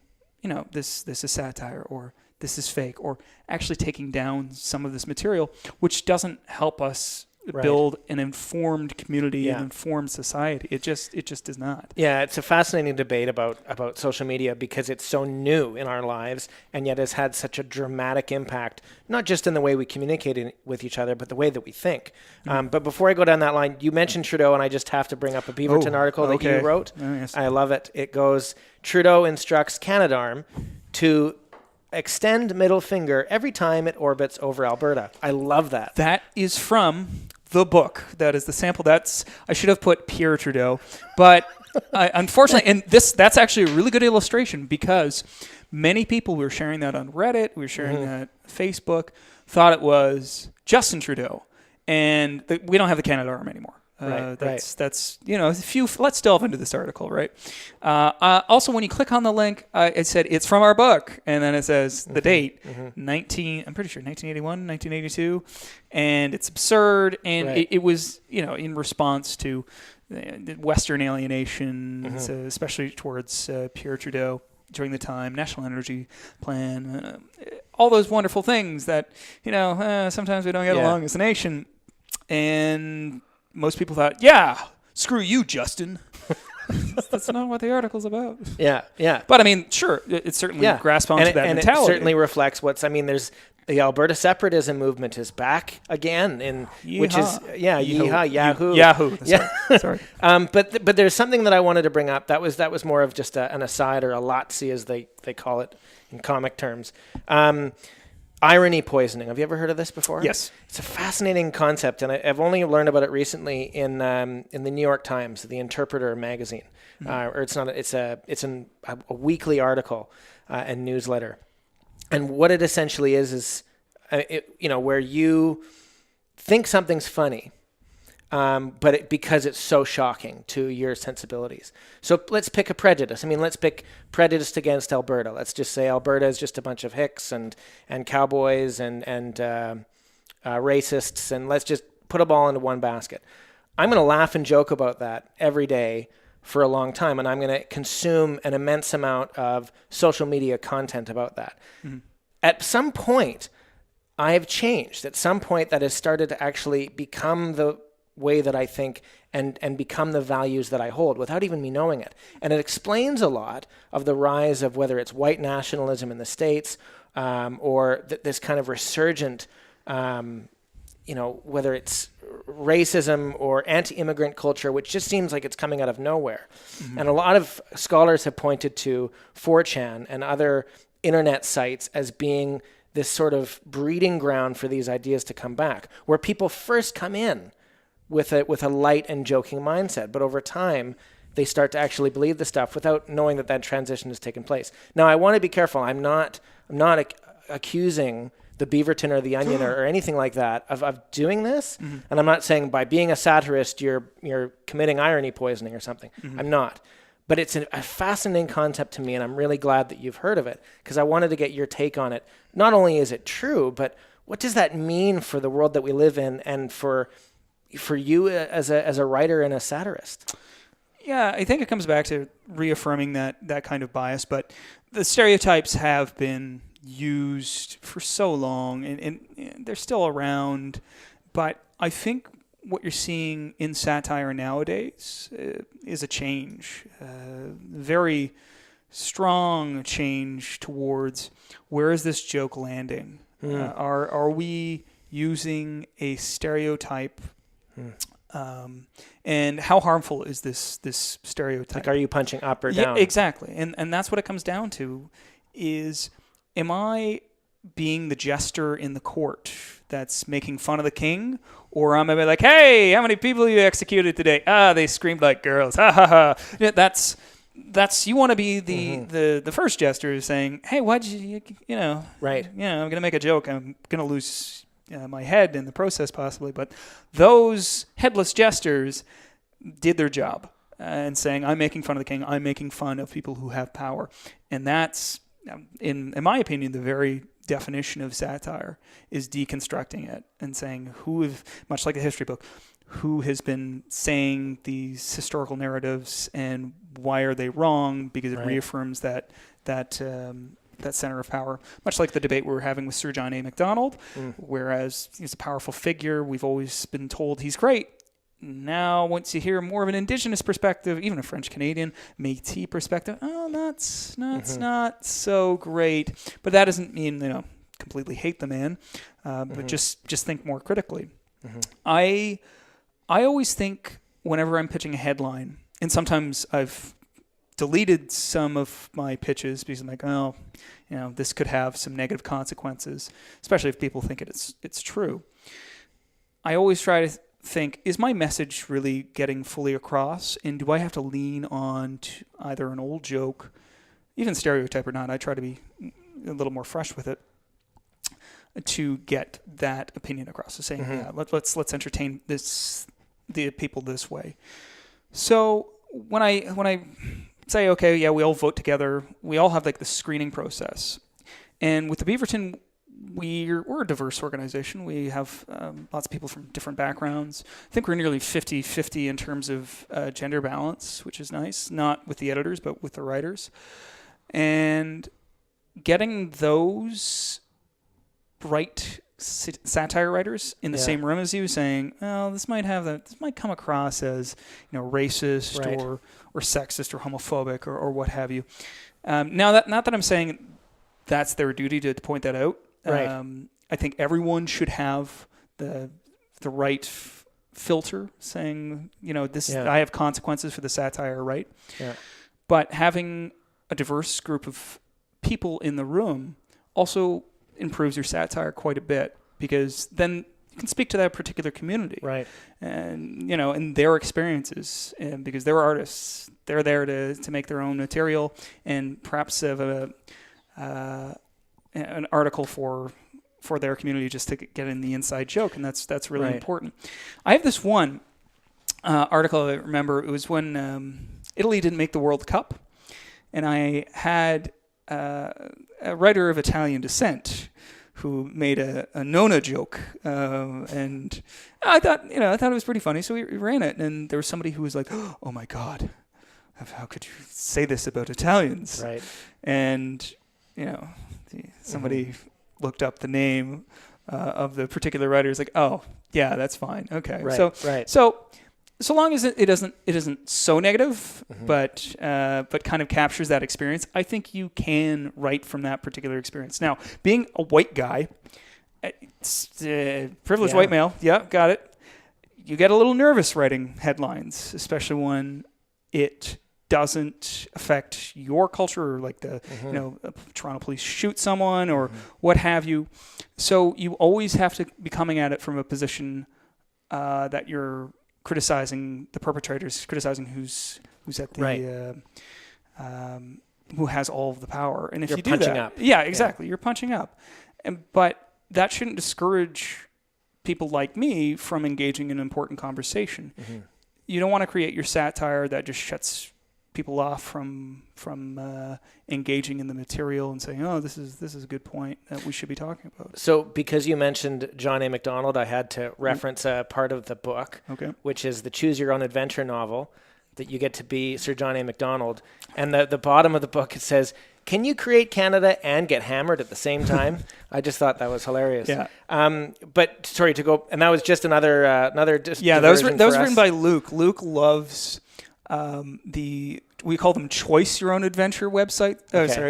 this is satire, or this is fake, or actually taking down some of this material, which doesn't help us build an informed community and informed society. It just does not. Yeah, it's a fascinating debate about social media because it's so new in our lives and yet has had such a dramatic impact, not just in the way we communicate with each other, but the way that we think. But before I go down that line, you mentioned Trudeau, and I just have to bring up a Beaverton article that you wrote. Oh, yes. I love it. It goes, Trudeau instructs Canadarm to extend middle finger every time it orbits over Alberta. I love that. That is from the book. That is the sample. I should have put Pierre Trudeau, but unfortunately, and that's actually a really good illustration because many people were sharing that on Reddit, we were sharing that on Facebook, thought it was Justin Trudeau, and we don't have the Canadarm anymore. That's a few. Let's delve into this article, right? Also, when you click on the link, it said it's from our book, and then it says the date, I'm pretty sure 1981, 1982, and it's absurd, and it was in response to Western alienation, especially towards Pierre Trudeau during the time, National Energy Plan, all those wonderful things that sometimes we don't get along as a nation, and most people thought, screw you, Justin. That's not what the article's about. Yeah. But I mean, sure, it certainly grasps onto that mentality. And it certainly reflects there's the Alberta separatism movement is back again, which is Yahoo. Sorry. But there's something that I wanted to bring up. That was more of just an aside, or a LOTC as they call it in comic terms. Irony poisoning. Have you ever heard of this before? Yes. It's a fascinating concept, and I've only learned about it recently in the New York Times, the Interpreter magazine. It's a weekly article and newsletter. And what it essentially is where you think something's funny, but because it's so shocking to your sensibilities. So let's pick a prejudice. Let's pick prejudice against Alberta. Let's just say Alberta is just a bunch of hicks and cowboys and racists, and let's just put them all into one basket. I'm going to laugh and joke about that every day for a long time, and I'm going to consume an immense amount of social media content about that. At some point, I have changed. At some point, that has started to actually become the way that I think and become the values that I hold without even me knowing it. And it explains a lot of the rise of whether it's white nationalism in the States or this kind of resurgent, whether it's racism or anti-immigrant culture, which just seems like it's coming out of nowhere. And a lot of scholars have pointed to 4chan and other internet sites as being this sort of breeding ground for these ideas to come back, where people first come in with a light and joking mindset, but over time they start to actually believe the stuff without knowing that transition has taken place. Now, I want to be careful. I'm not accusing the Beaverton or the Onion or anything like that of doing this, and I'm not saying by being a satirist you're committing irony poisoning or something. I'm not. But it's a fascinating concept to me, and I'm really glad that you've heard of it, because I wanted to get your take on it. Not only is it true, but what does that mean for the world that we live in, and for you as a writer and a satirist? Yeah, I think it comes back to reaffirming that kind of bias, but the stereotypes have been used for so long, and they're still around. But I think what you're seeing in satire nowadays is a change, very strong change towards where is this joke landing? Are we using a stereotype? And how harmful is this stereotype? Like, are you punching up or down? Yeah, exactly. And that's what it comes down to is, am I being the jester in the court that's making fun of the king? Or am I like, hey, how many people you executed today? They screamed like girls. Ha ha ha. That's you want to be the first jester saying, hey, why'd you right? I'm going to make a joke. I'm going to lose my head in the process possibly. But those headless jesters did their job and saying, I'm making fun of the king. I'm making fun of people who have power. And that's, in my opinion, the very definition of satire is deconstructing it and saying much like a history book, who has been saying these historical narratives and why are they wrong, because it reaffirms that center of power, much like the debate we were having with Sir John A. Macdonald, whereas he's a powerful figure, we've always been told he's great. Now, once you hear more of an Indigenous perspective, even a French-Canadian Métis perspective, that's not so great. But that doesn't mean, completely hate the man, but just think more critically. I always think whenever I'm pitching a headline, and sometimes I've deleted some of my pitches because I'm like, this could have some negative consequences, especially if people think it's true. I always try to think, is my message really getting fully across? And do I have to lean on to either an old joke, even stereotype or not? I try to be a little more fresh with it to get that opinion across. So saying, let's entertain the people this way. So when I say, okay, yeah, we all vote together, we all have like the screening process. And with the Beaverton, we're a diverse organization. We have lots of people from different backgrounds. I think we're nearly 50-50 in terms of gender balance, which is nice. Not with the editors, but with the writers. And getting those bright satire writers in the same room as you, saying, this might come across as racist or sexist or homophobic or what have you. Now, not that I'm saying that's their duty to point that out. I think everyone should have the right filter, saying, I have consequences for the satire, right? Yeah. But having a diverse group of people in the room also improves your satire quite a bit, because then you can speak to that particular community, right? And and their experiences, and because they're artists, they're there to make their own material, and perhaps have an article for their community just to get in the inside joke, and that's really important. I have this one article I remember. It was when Italy didn't make the World Cup, and I had a writer of Italian descent who made a Nona joke, and I thought it was pretty funny, so we ran it. And there was somebody who was like, "Oh my God, how could you say this about Italians?" Right. And somebody looked up the name of the particular writer. Is like, "Oh, yeah, that's fine. Okay." Right. So long as it isn't so negative, but kind of captures that experience, I think you can write from that particular experience. Now, being a white guy, privileged white male, got it. You get a little nervous writing headlines, especially when it doesn't affect your culture, or like Toronto police shoot someone or what have you. So you always have to be coming at it from a position that you're criticizing the perpetrators, criticizing who's at the who has all of the power. And if you're punching up. Yeah, exactly. You're punching up. But that shouldn't discourage people like me from engaging in an important conversation. You don't want to create your satire that just shuts people off from engaging in the material and saying, this is a good point that we should be talking about. So because you mentioned John A. Macdonald, I had to reference a part of the book, which is the Choose Your Own Adventure novel, that you get to be Sir John A. Macdonald. And the bottom of the book, it says, "Can you create Canada and get hammered at the same time?" I just thought that was hilarious. Yeah. But sorry to go, and that was just another that was written by Luke. Luke loves we call them Choice Your Own Adventure website.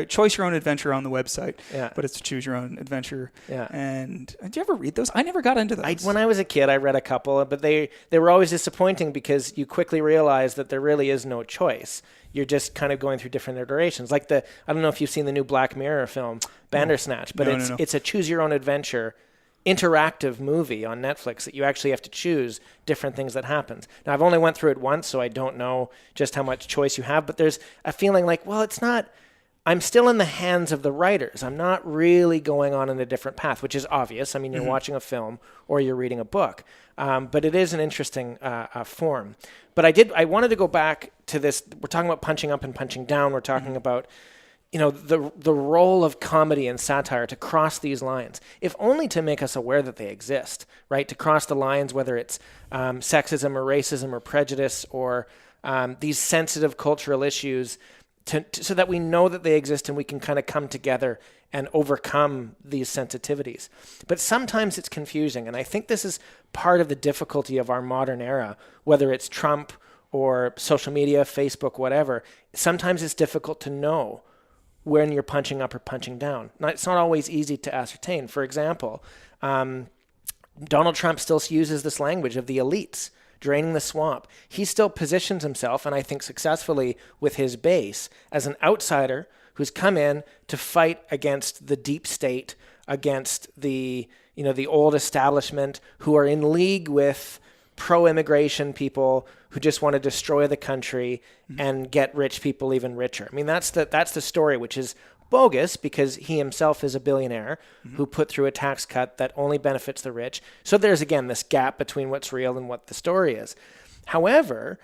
Choice Your Own Adventure on the website. Yeah. But it's Choose Your Own Adventure. Yeah. And did you ever read those? I never got into those. When I was a kid, I read a couple, but they were always disappointing because you quickly realize that there really is no choice. You're just kind of going through different iterations. Like I don't know if you've seen the new Black Mirror film, Bandersnatch, but it's a Choose Your Own Adventure interactive movie on Netflix that you actually have to choose different things that happens. Now, I've only went through it once, so I don't know just how much choice you have, but there's a feeling like, well, it's not, I'm still in the hands of the writers. I'm not really going on in a different path, which is obvious. I mean, you're watching a film or you're reading a book, but it is an interesting form. But I wanted to go back to this. We're talking about punching up and punching down. We're talking about the role of comedy and satire to cross these lines, if only to make us aware that they exist, right? To cross the lines, whether it's sexism or racism or prejudice or these sensitive cultural issues, so that we know that they exist and we can kind of come together and overcome these sensitivities. But sometimes it's confusing, and I think this is part of the difficulty of our modern era, whether it's Trump or social media, Facebook, whatever. Sometimes it's difficult to know when you're punching up or punching down. It's not always easy to ascertain. For example, Donald Trump still uses this language of the elites, draining the swamp. He still positions himself, and I think successfully with his base, as an outsider who's come in to fight against the deep state, against the old establishment, who are in league with pro-immigration people who just want to destroy the country and get rich people even richer. I mean, that's the story, which is bogus because he himself is a billionaire who put through a tax cut that only benefits the rich. So there's, again, this gap between what's real and what the story is. However,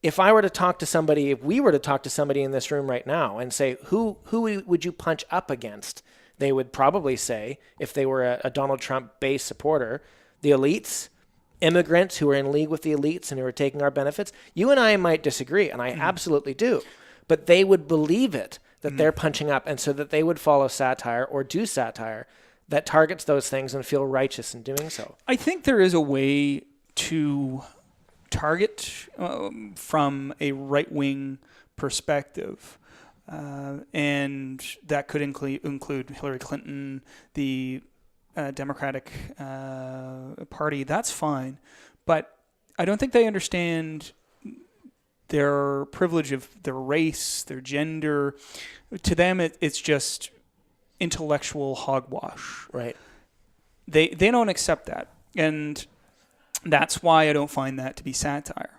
if we were to talk to somebody in this room right now and say, who would you punch up against? They would probably say, if they were a Donald Trump base supporter, the elites, immigrants who are in league with the elites and who are taking our benefits. You and I might disagree, and I absolutely do. But they would believe it, that they're punching up, and so that they would follow satire or do satire that targets those things and feel righteous in doing so. I think there is a way to target from a right-wing perspective, and that could include Hillary Clinton, the Democratic Party. That's fine, but I don't think they understand their privilege of their race, their gender. To them, it's just intellectual hogwash. Right. They don't accept that, and that's why I don't find that to be satire.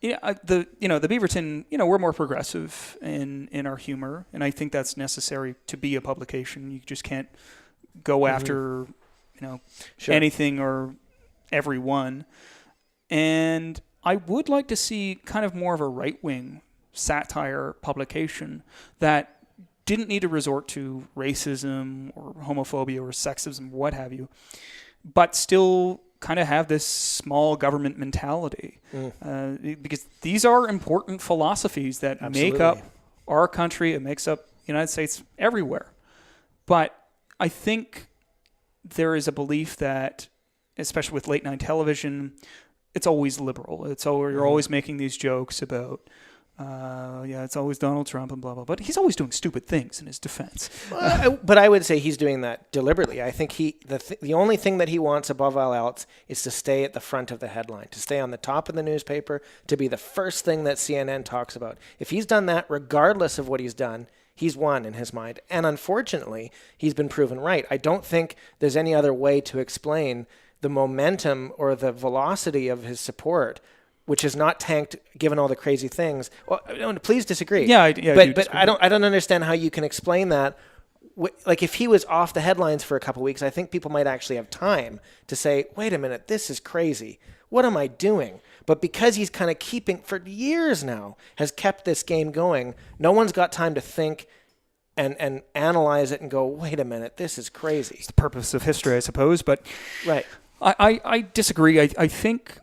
The Beaverton, we're more progressive in our humor, and I think that's necessary to be a publication. You just can't go after, Sure. anything or everyone. And I would like to see kind of more of a right-wing satire publication that didn't need to resort to racism or homophobia or sexism, what have you, but still kind of have this small government mentality. Because these are important philosophies that make up our country. It makes up the United States everywhere. But I think there is a belief that, especially with late night television, it's always liberal. You're always making these jokes about, it's always Donald Trump and blah, blah, but he's always doing stupid things in his defense. But I would say he's doing that deliberately. I think the only thing that he wants above all else is to stay at the front of the headline, to stay on the top of the newspaper, to be the first thing that CNN talks about. If he's done that, regardless of what he's done, he's won in his mind. And unfortunately, he's been proven right. I don't think there's any other way to explain the momentum or the velocity of his support, which is not tanked given all the crazy things. Well, please disagree. But I don't understand how you can explain that. Like, if he was off the headlines for a couple of weeks, I think people might actually have time to say, wait a minute, this is crazy. What am I doing? But because he's kind of for years now, has kept this game going, no one's got time to think and analyze it and go, wait a minute, this is crazy. It's the purpose of history, I suppose. But right. I disagree. I think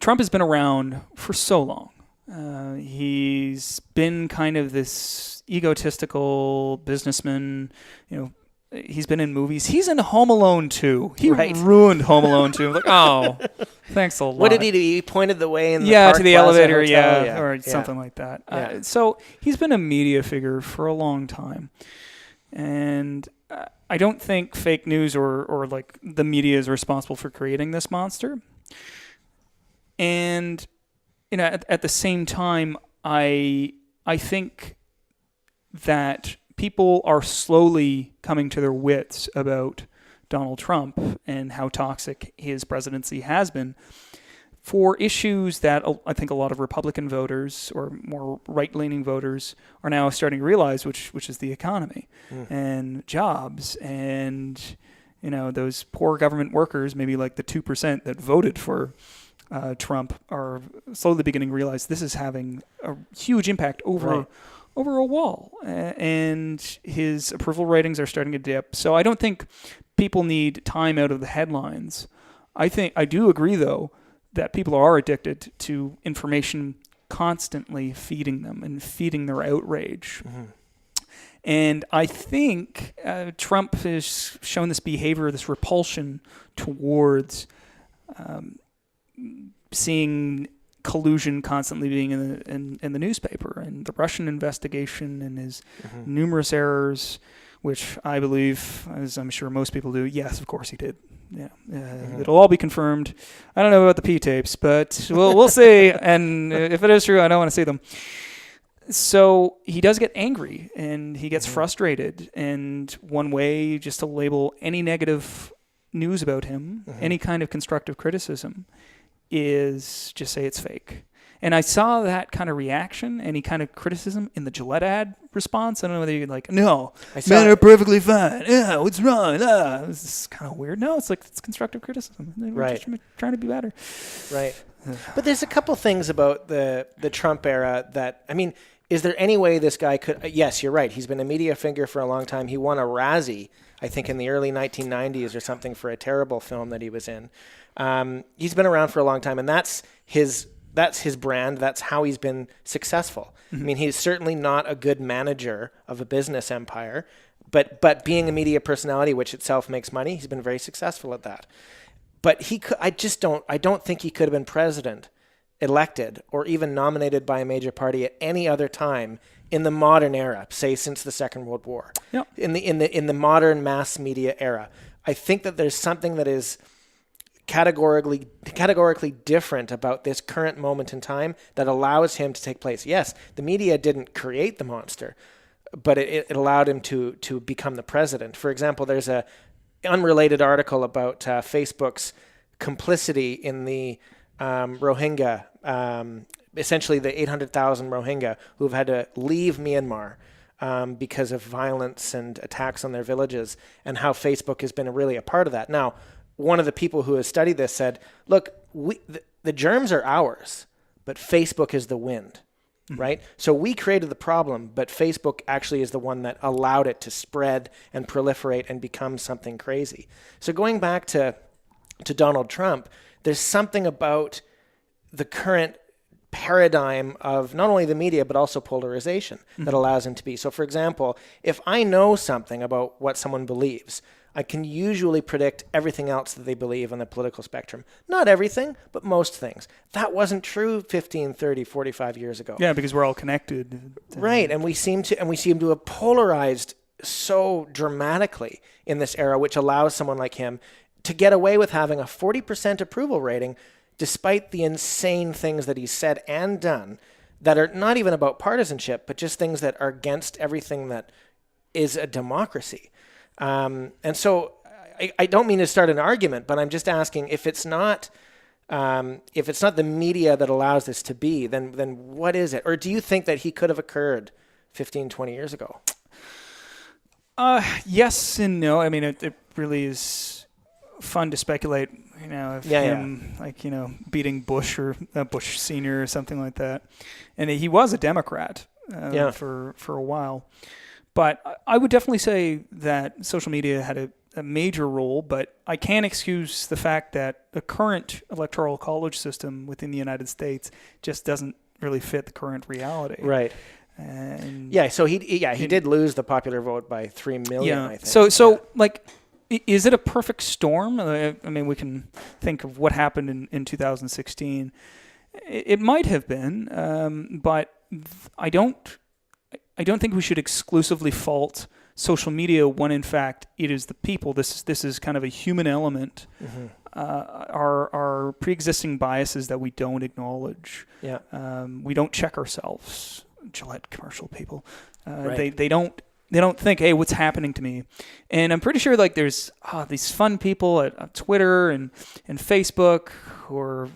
Trump has been around for so long. He's been kind of this egotistical businessman. He's been in movies. He's in Home Alone 2. He ruined Home Alone 2. Like, oh, thanks a lot. What did he do? He pointed the way in the Park to the Plaza elevator, Hotel? or something like that. So he's been a media figure for a long time. And I don't think fake news or like the media is responsible for creating this monster. And at the same time, I think that people are slowly coming to their wits about Donald Trump and how toxic his presidency has been for issues that I think a lot of Republican voters or more right-leaning voters are now starting to realize, which is the economy and jobs and those poor government workers, maybe like the 2% that voted for Trump, are slowly beginning to realize this is having a huge impact over over a wall, and his approval ratings are starting to dip. So I don't think people need time out of the headlines. I do agree, though, that people are addicted to information constantly feeding them and feeding their outrage. Mm-hmm. And I think Trump has shown this behavior, this repulsion towards seeing collusion constantly being in the newspaper, and the Russian investigation and his numerous errors, which I believe, as I'm sure most people do, yes, of course he did. Yeah, it'll all be confirmed. I don't know about the P tapes, but we'll see. And if it is true, I don't want to see them. So he does get angry and he gets frustrated. And one way just to label any negative news about him, any kind of constructive criticism, is just say it's fake. And I saw that kind of reaction, any kind of criticism in the Gillette ad response. I don't know whether you're like, no, men are perfectly fine. Yeah, what's wrong? It's kind of weird. No, it's like it's constructive criticism. We're just trying to be better. Right. But there's a couple things about the Trump era that, I mean, is there any way this guy could... Yes, you're right. He's been a media figure for a long time. He won a Razzie, I think, in the early 1990s or something for a terrible film that he was in. He's been around for a long time, and that's his brand. That's how he's been successful. Mm-hmm. I mean, he's certainly not a good manager of a business empire, but being a media personality, which itself makes money, he's been very successful at that. But I don't think he could have been president, elected, or even nominated by a major party at any other time in the modern era, say since the Second World War. Yep. In the modern mass media era. I think that there's something that is categorically different about this current moment in time that allows him to take place. Yes, the media didn't create the monster, but it allowed him to become the president. For example, there's a unrelated article about Facebook's complicity in the Rohingya, essentially the 800,000 Rohingya who have had to leave Myanmar because of violence and attacks on their villages, and how Facebook has been really a part of that. Now, one of the people who has studied this said, look, the germs are ours, but Facebook is the wind, right? So we created the problem, but Facebook actually is the one that allowed it to spread and proliferate and become something crazy. So going back to Donald Trump, there's something about the current paradigm of not only the media, but also polarization that allows him to be. So for example, if I know something about what someone believes, I can usually predict everything else that they believe on the political spectrum. Not everything, but most things. That wasn't true 15, 30, 45 years ago. Yeah, because we're all connected. Right, and we seem to have polarized so dramatically in this era, which allows someone like him to get away with having a 40% approval rating despite the insane things that he's said and done that are not even about partisanship, but just things that are against everything that is a democracy. And so I don't mean to start an argument, but I'm just asking, if it's not the media that allows this to be, then what is it? Or do you think that he could have occurred 15, 20 years ago? Yes and no. I mean, it really is fun to speculate, him beating Bush or Bush Senior or something like that. And he was a Democrat for a while. But I would definitely say that social media had a major role, but I can't excuse the fact that the current electoral college system within the United States just doesn't really fit the current reality. Right. And so he did lose the popular vote by 3 million, I think. So is it a perfect storm? I mean, we can think of what happened in 2016. It might have been, but I don't think we should exclusively fault social media when, in fact, it is the people. This is kind of a human element. Our pre-existing biases that we don't acknowledge. Yeah. We don't check ourselves. Gillette commercial people. Right. They don't think, hey, what's happening to me? And I'm pretty sure there's these fun people at Twitter and Facebook who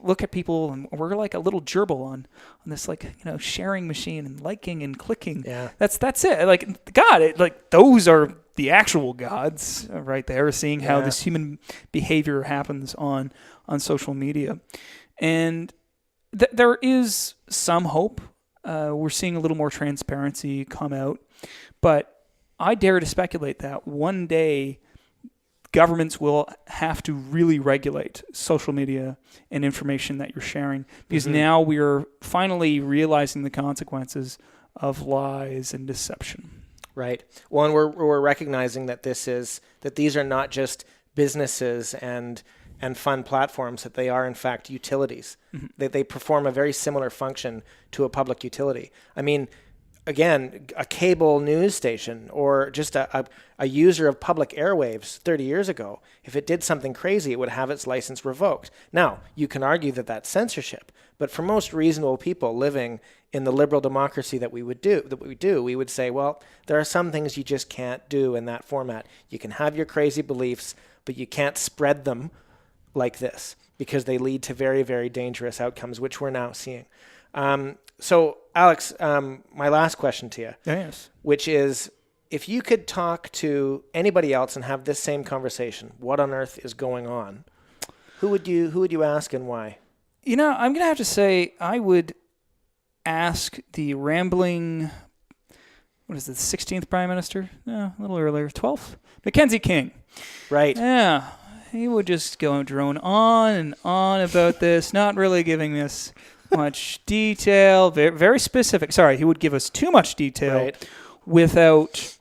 look at people, and we're like a little gerbil on this sharing machine and liking and clicking. Yeah. That's it. God, those are the actual gods right there, seeing how this human behavior happens on social media. And there is some hope we're seeing a little more transparency come out. But I dare to speculate that one day governments will have to really regulate social media and information that you're sharing, because now we are finally realizing the consequences of lies and deception. Right. Well, and we're recognizing that these are not just businesses and fun platforms, that they are in fact utilities. That they perform a very similar function to a public utility. I mean, again, a cable news station or just a user of public airwaves 30 years ago, if it did something crazy, it would have its license revoked. Now, you can argue that that's censorship, but for most reasonable people living in the liberal democracy we would say, well, there are some things you just can't do in that format. You can have your crazy beliefs, but you can't spread them like this, because they lead to very, very dangerous outcomes, which we're now seeing. So, Alex, my last question to you, yes, which is, if you could talk to anybody else and have this same conversation, what on earth is going on? Who would you ask and why? You know, I'm going to have to say I would ask the rambling, what is it, the 16th Prime Minister? No, a little earlier, 12th? Mackenzie King. Right. Yeah. He would just go drone on and on about this, not really giving us much detail, very, very specific. Sorry, he would give us too much detail without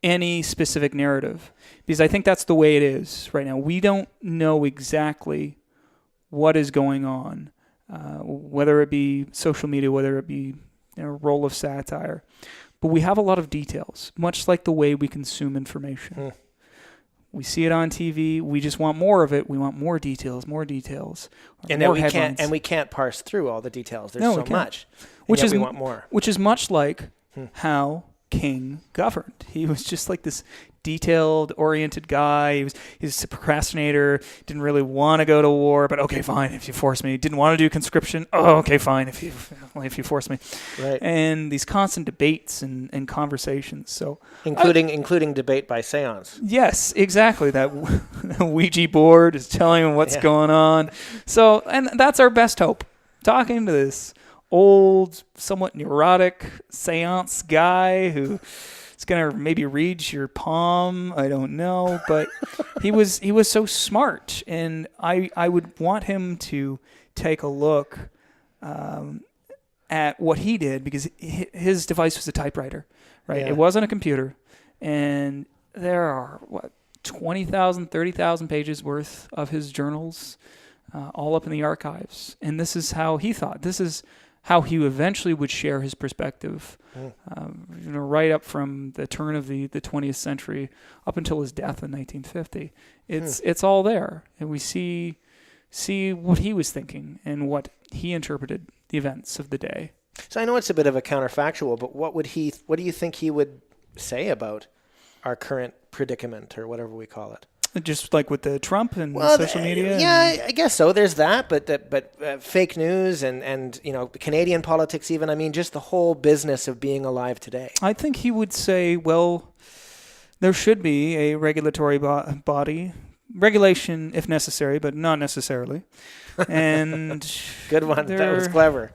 any specific narrative, because I think that's the way it is right now. We don't know exactly what is going on, whether it be social media, whether it be a role of satire, but we have a lot of details, much like the way we consume information. We see it on TV. We just want more of it. We want more details, and more then we can't parse through all the details. There's so much. We want more. Which is much like how King governed. He was just like this detailed-oriented guy. He's a procrastinator. Didn't really want to go to war, but okay, fine if you force me. Didn't want to do conscription. Oh, okay, fine if you force me. Right. And these constant debates and conversations. So including debate by séance. Yes, exactly. That Ouija board is telling him what's going on. So, and that's our best hope. Talking to this old, somewhat neurotic séance guy who is going to maybe read your palm. I don't know, but he was so smart, and I would want him to take a look at what he did, because his device was a typewriter, right? Yeah. It wasn't a computer, and there are 20,000, 30,000 pages worth of his journals, all up in the archives, and this is how he thought. This is how he eventually would share his perspective, right up from the turn of the 20th century up until his death in 1950. It's all there, and we see what he was thinking and what he interpreted the events of the day. So I know it's a bit of a counterfactual, but what do you think he would say about our current predicament, or whatever we call it? Just like with the Trump and social media? Yeah, I guess so. There's that, but fake news and Canadian politics even. I mean, just the whole business of being alive today. I think he would say, well, there should be a regulatory body, regulation if necessary, but not necessarily. And good one. That was clever.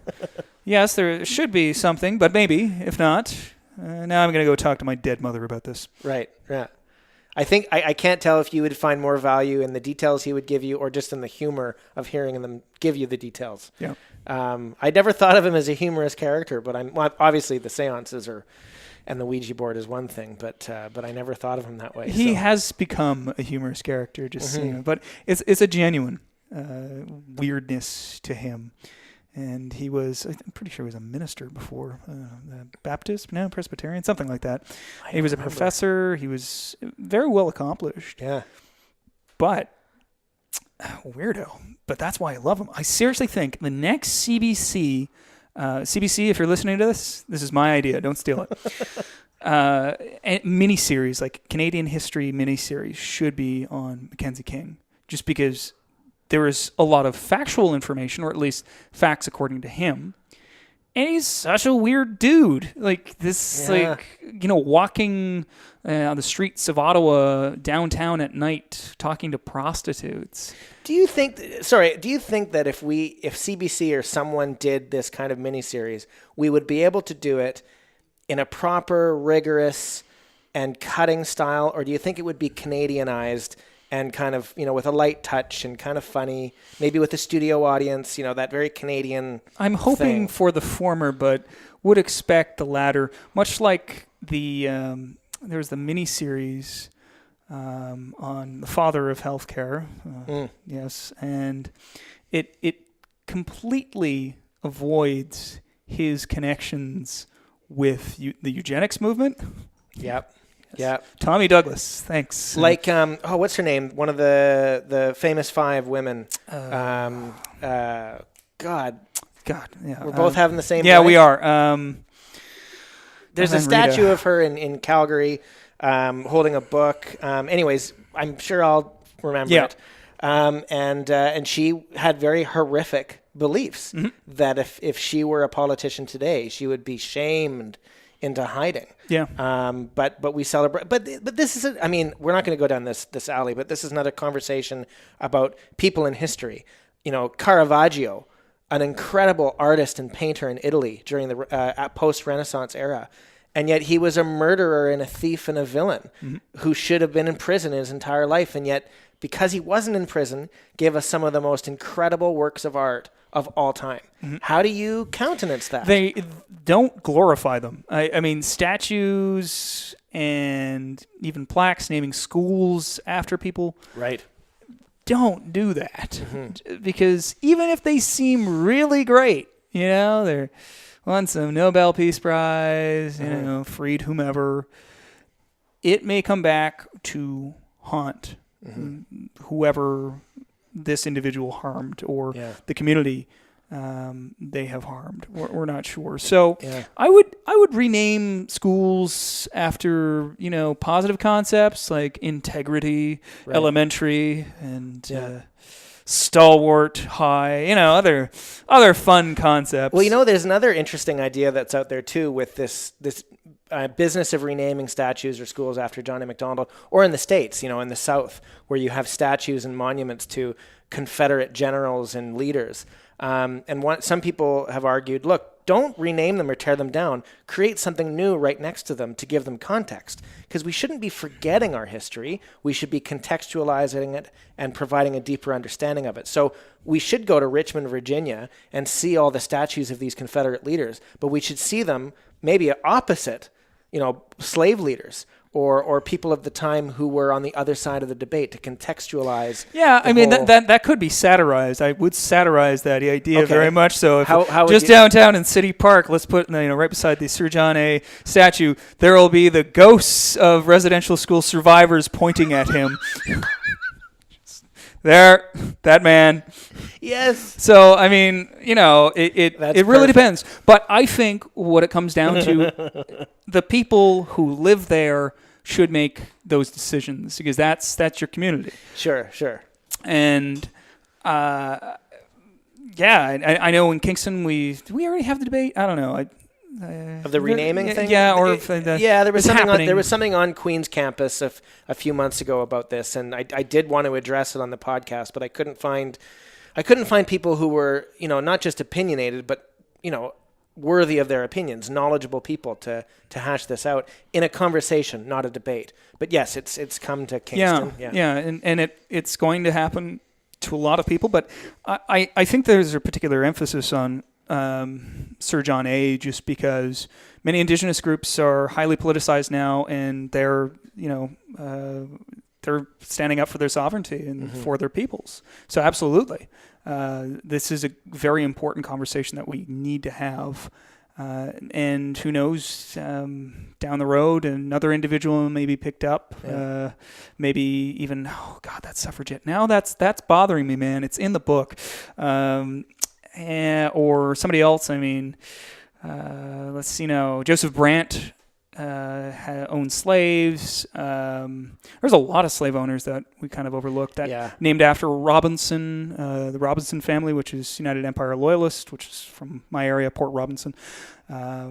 Yes, there should be something, but maybe, if not, now I'm going to go talk to my dead mother about this. Right, yeah. I think I can't tell if you would find more value in the details he would give you, or just in the humor of hearing them give you the details. Yeah. I never thought of him as a humorous character, but obviously the seances and the Ouija board is one thing, but I never thought of him that way. He has become a humorous character, just so you know, but it's a genuine weirdness to him. And I'm pretty sure he was a minister before, Baptist, no, Presbyterian, something like that. He was a professor. He was very well accomplished. Yeah. But, weirdo. But that's why I love him. I seriously think the next CBC, if you're listening to this is my idea. Don't steal it. A miniseries, like Canadian history miniseries, should be on Mackenzie King, just because there is a lot of factual information, or at least facts according to him, And he's such a weird dude. Like this, walking on the streets of Ottawa downtown at night, talking to prostitutes. Do you think that if CBC or someone did this kind of miniseries, we would be able to do it in a proper, rigorous, and cutting style, or do you think it would be Canadianized and kind of, with a light touch and kind of funny, maybe with a studio audience, that very Canadian I'm hoping thing? For the former, but would expect the latter, much like there's the miniseries on the father of healthcare. Yes, and it completely avoids his connections with the eugenics movement. Yep. Yeah, Tommy Douglas. Thanks. Like, what's her name? One of the famous 5 women. God, yeah. We're both having the same. Yeah, night. we are. There's a statue of her in Calgary, holding a book. Anyways, I'm sure I'll remember it. And she had very horrific beliefs that if she were a politician today, she would be shamed into hiding. Yeah. But we celebrate. But this is. We're not going to go down this alley. But this is another conversation about people in history. Caravaggio, an incredible artist and painter in Italy during the post-Renaissance era, and yet he was a murderer and a thief and a villain who should have been in prison his entire life, and yet because he wasn't in prison, gave us some of the most incredible works of art of all time. How do you countenance that? They don't glorify them. I mean, statues and even plaques naming schools after people. Right. Don't do that. Because even if they seem really great, they're won some Nobel Peace Prize, freed whomever, it may come back to haunt whoever this individual harmed or the community they have harmed. We're not sure. So I would rename schools after positive concepts like integrity, elementary, and stalwart high. Other fun concepts. Well, there's another interesting idea that's out there too with this business of renaming statues or schools after John A. Macdonald, or in the States, in the South, where you have statues and monuments to Confederate generals and leaders. Some people have argued, look, don't rename them or tear them down. Create something new right next to them to give them context. Because we shouldn't be forgetting our history. We should be contextualizing it and providing a deeper understanding of it. So we should go to Richmond, Virginia, and see all the statues of these Confederate leaders. But we should see them maybe opposite, slave leaders or people of the time who were on the other side of the debate to contextualize. Yeah, that could be satirized. I would satirize that idea very much. So if just downtown in City Park, let's put right beside the Sir John A. statue, there will be the ghosts of residential school survivors pointing at him. There, that man. Yes. So it really depends. But I think what it comes down to, the people who live there should make those decisions because that's your community. Sure. And I know in Kingston we already have the debate. I don't know. Of the renaming thing? Yeah, or there was something on Queen's campus a few months ago about this, and I did want to address it on the podcast, but I couldn't find people who were, not just opinionated, but, worthy of their opinions, knowledgeable people to hash this out in a conversation, not a debate. But yes, it's come to Kingston. And it's going to happen to a lot of people, but I think there's a particular emphasis on Sir John A. just because many Indigenous groups are highly politicized now, and they're standing up for their sovereignty and for their peoples. So absolutely, this is a very important conversation that we need to have. And who knows, down the road, another individual may be picked up. Maybe even, that suffragette. Now that's bothering me, man. It's in the book. Or somebody else. Let's see now. Joseph Brant owned slaves. There's a lot of slave owners that we kind of overlooked. That named after Robinson, the Robinson family, which is United Empire Loyalist, which is from my area, Port Robinson.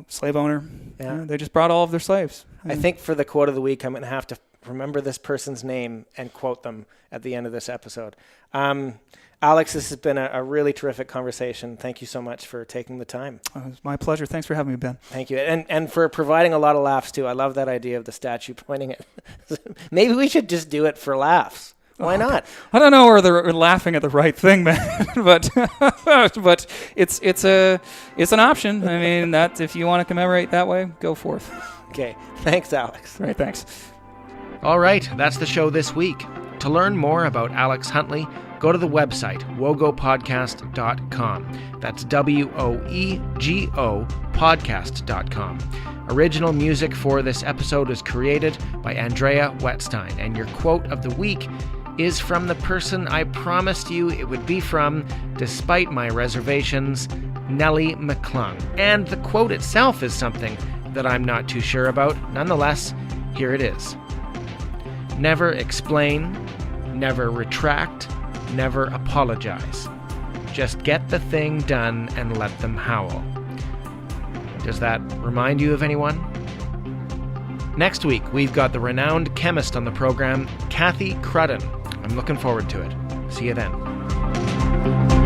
Slave owner. Yeah. They just brought all of their slaves. I think for the quote of the week, I'm going to have to remember this person's name and quote them at the end of this episode. Alex, this has been a really terrific conversation. Thank you so much for taking the time. It's my pleasure. Thanks for having me, Ben. Thank you. And for providing a lot of laughs, too. I love that idea of the statue pointing at... Maybe we should just do it for laughs. Why not? I don't know whether we're laughing at the right thing, man, but it's an option. I mean, that if you want to commemorate that way, go forth. Okay. Thanks, Alex. All right, thanks. All right, that's the show this week. To learn more about Alex Huntley, go to the website, wogopodcast.com. That's WOEGO podcast.com. Original music for this episode is created by Andrea Wetstein, and your quote of the week is from the person I promised you it would be from, despite my reservations, Nellie McClung. And the quote itself is something that I'm not too sure about. Nonetheless, here it is. Never explain, never retract, never apologize. Just get the thing done and let them howl. Does that remind you of anyone? Next week, we've got the renowned chemist on the program, Kathy Crudden. I'm looking forward to it. See you then.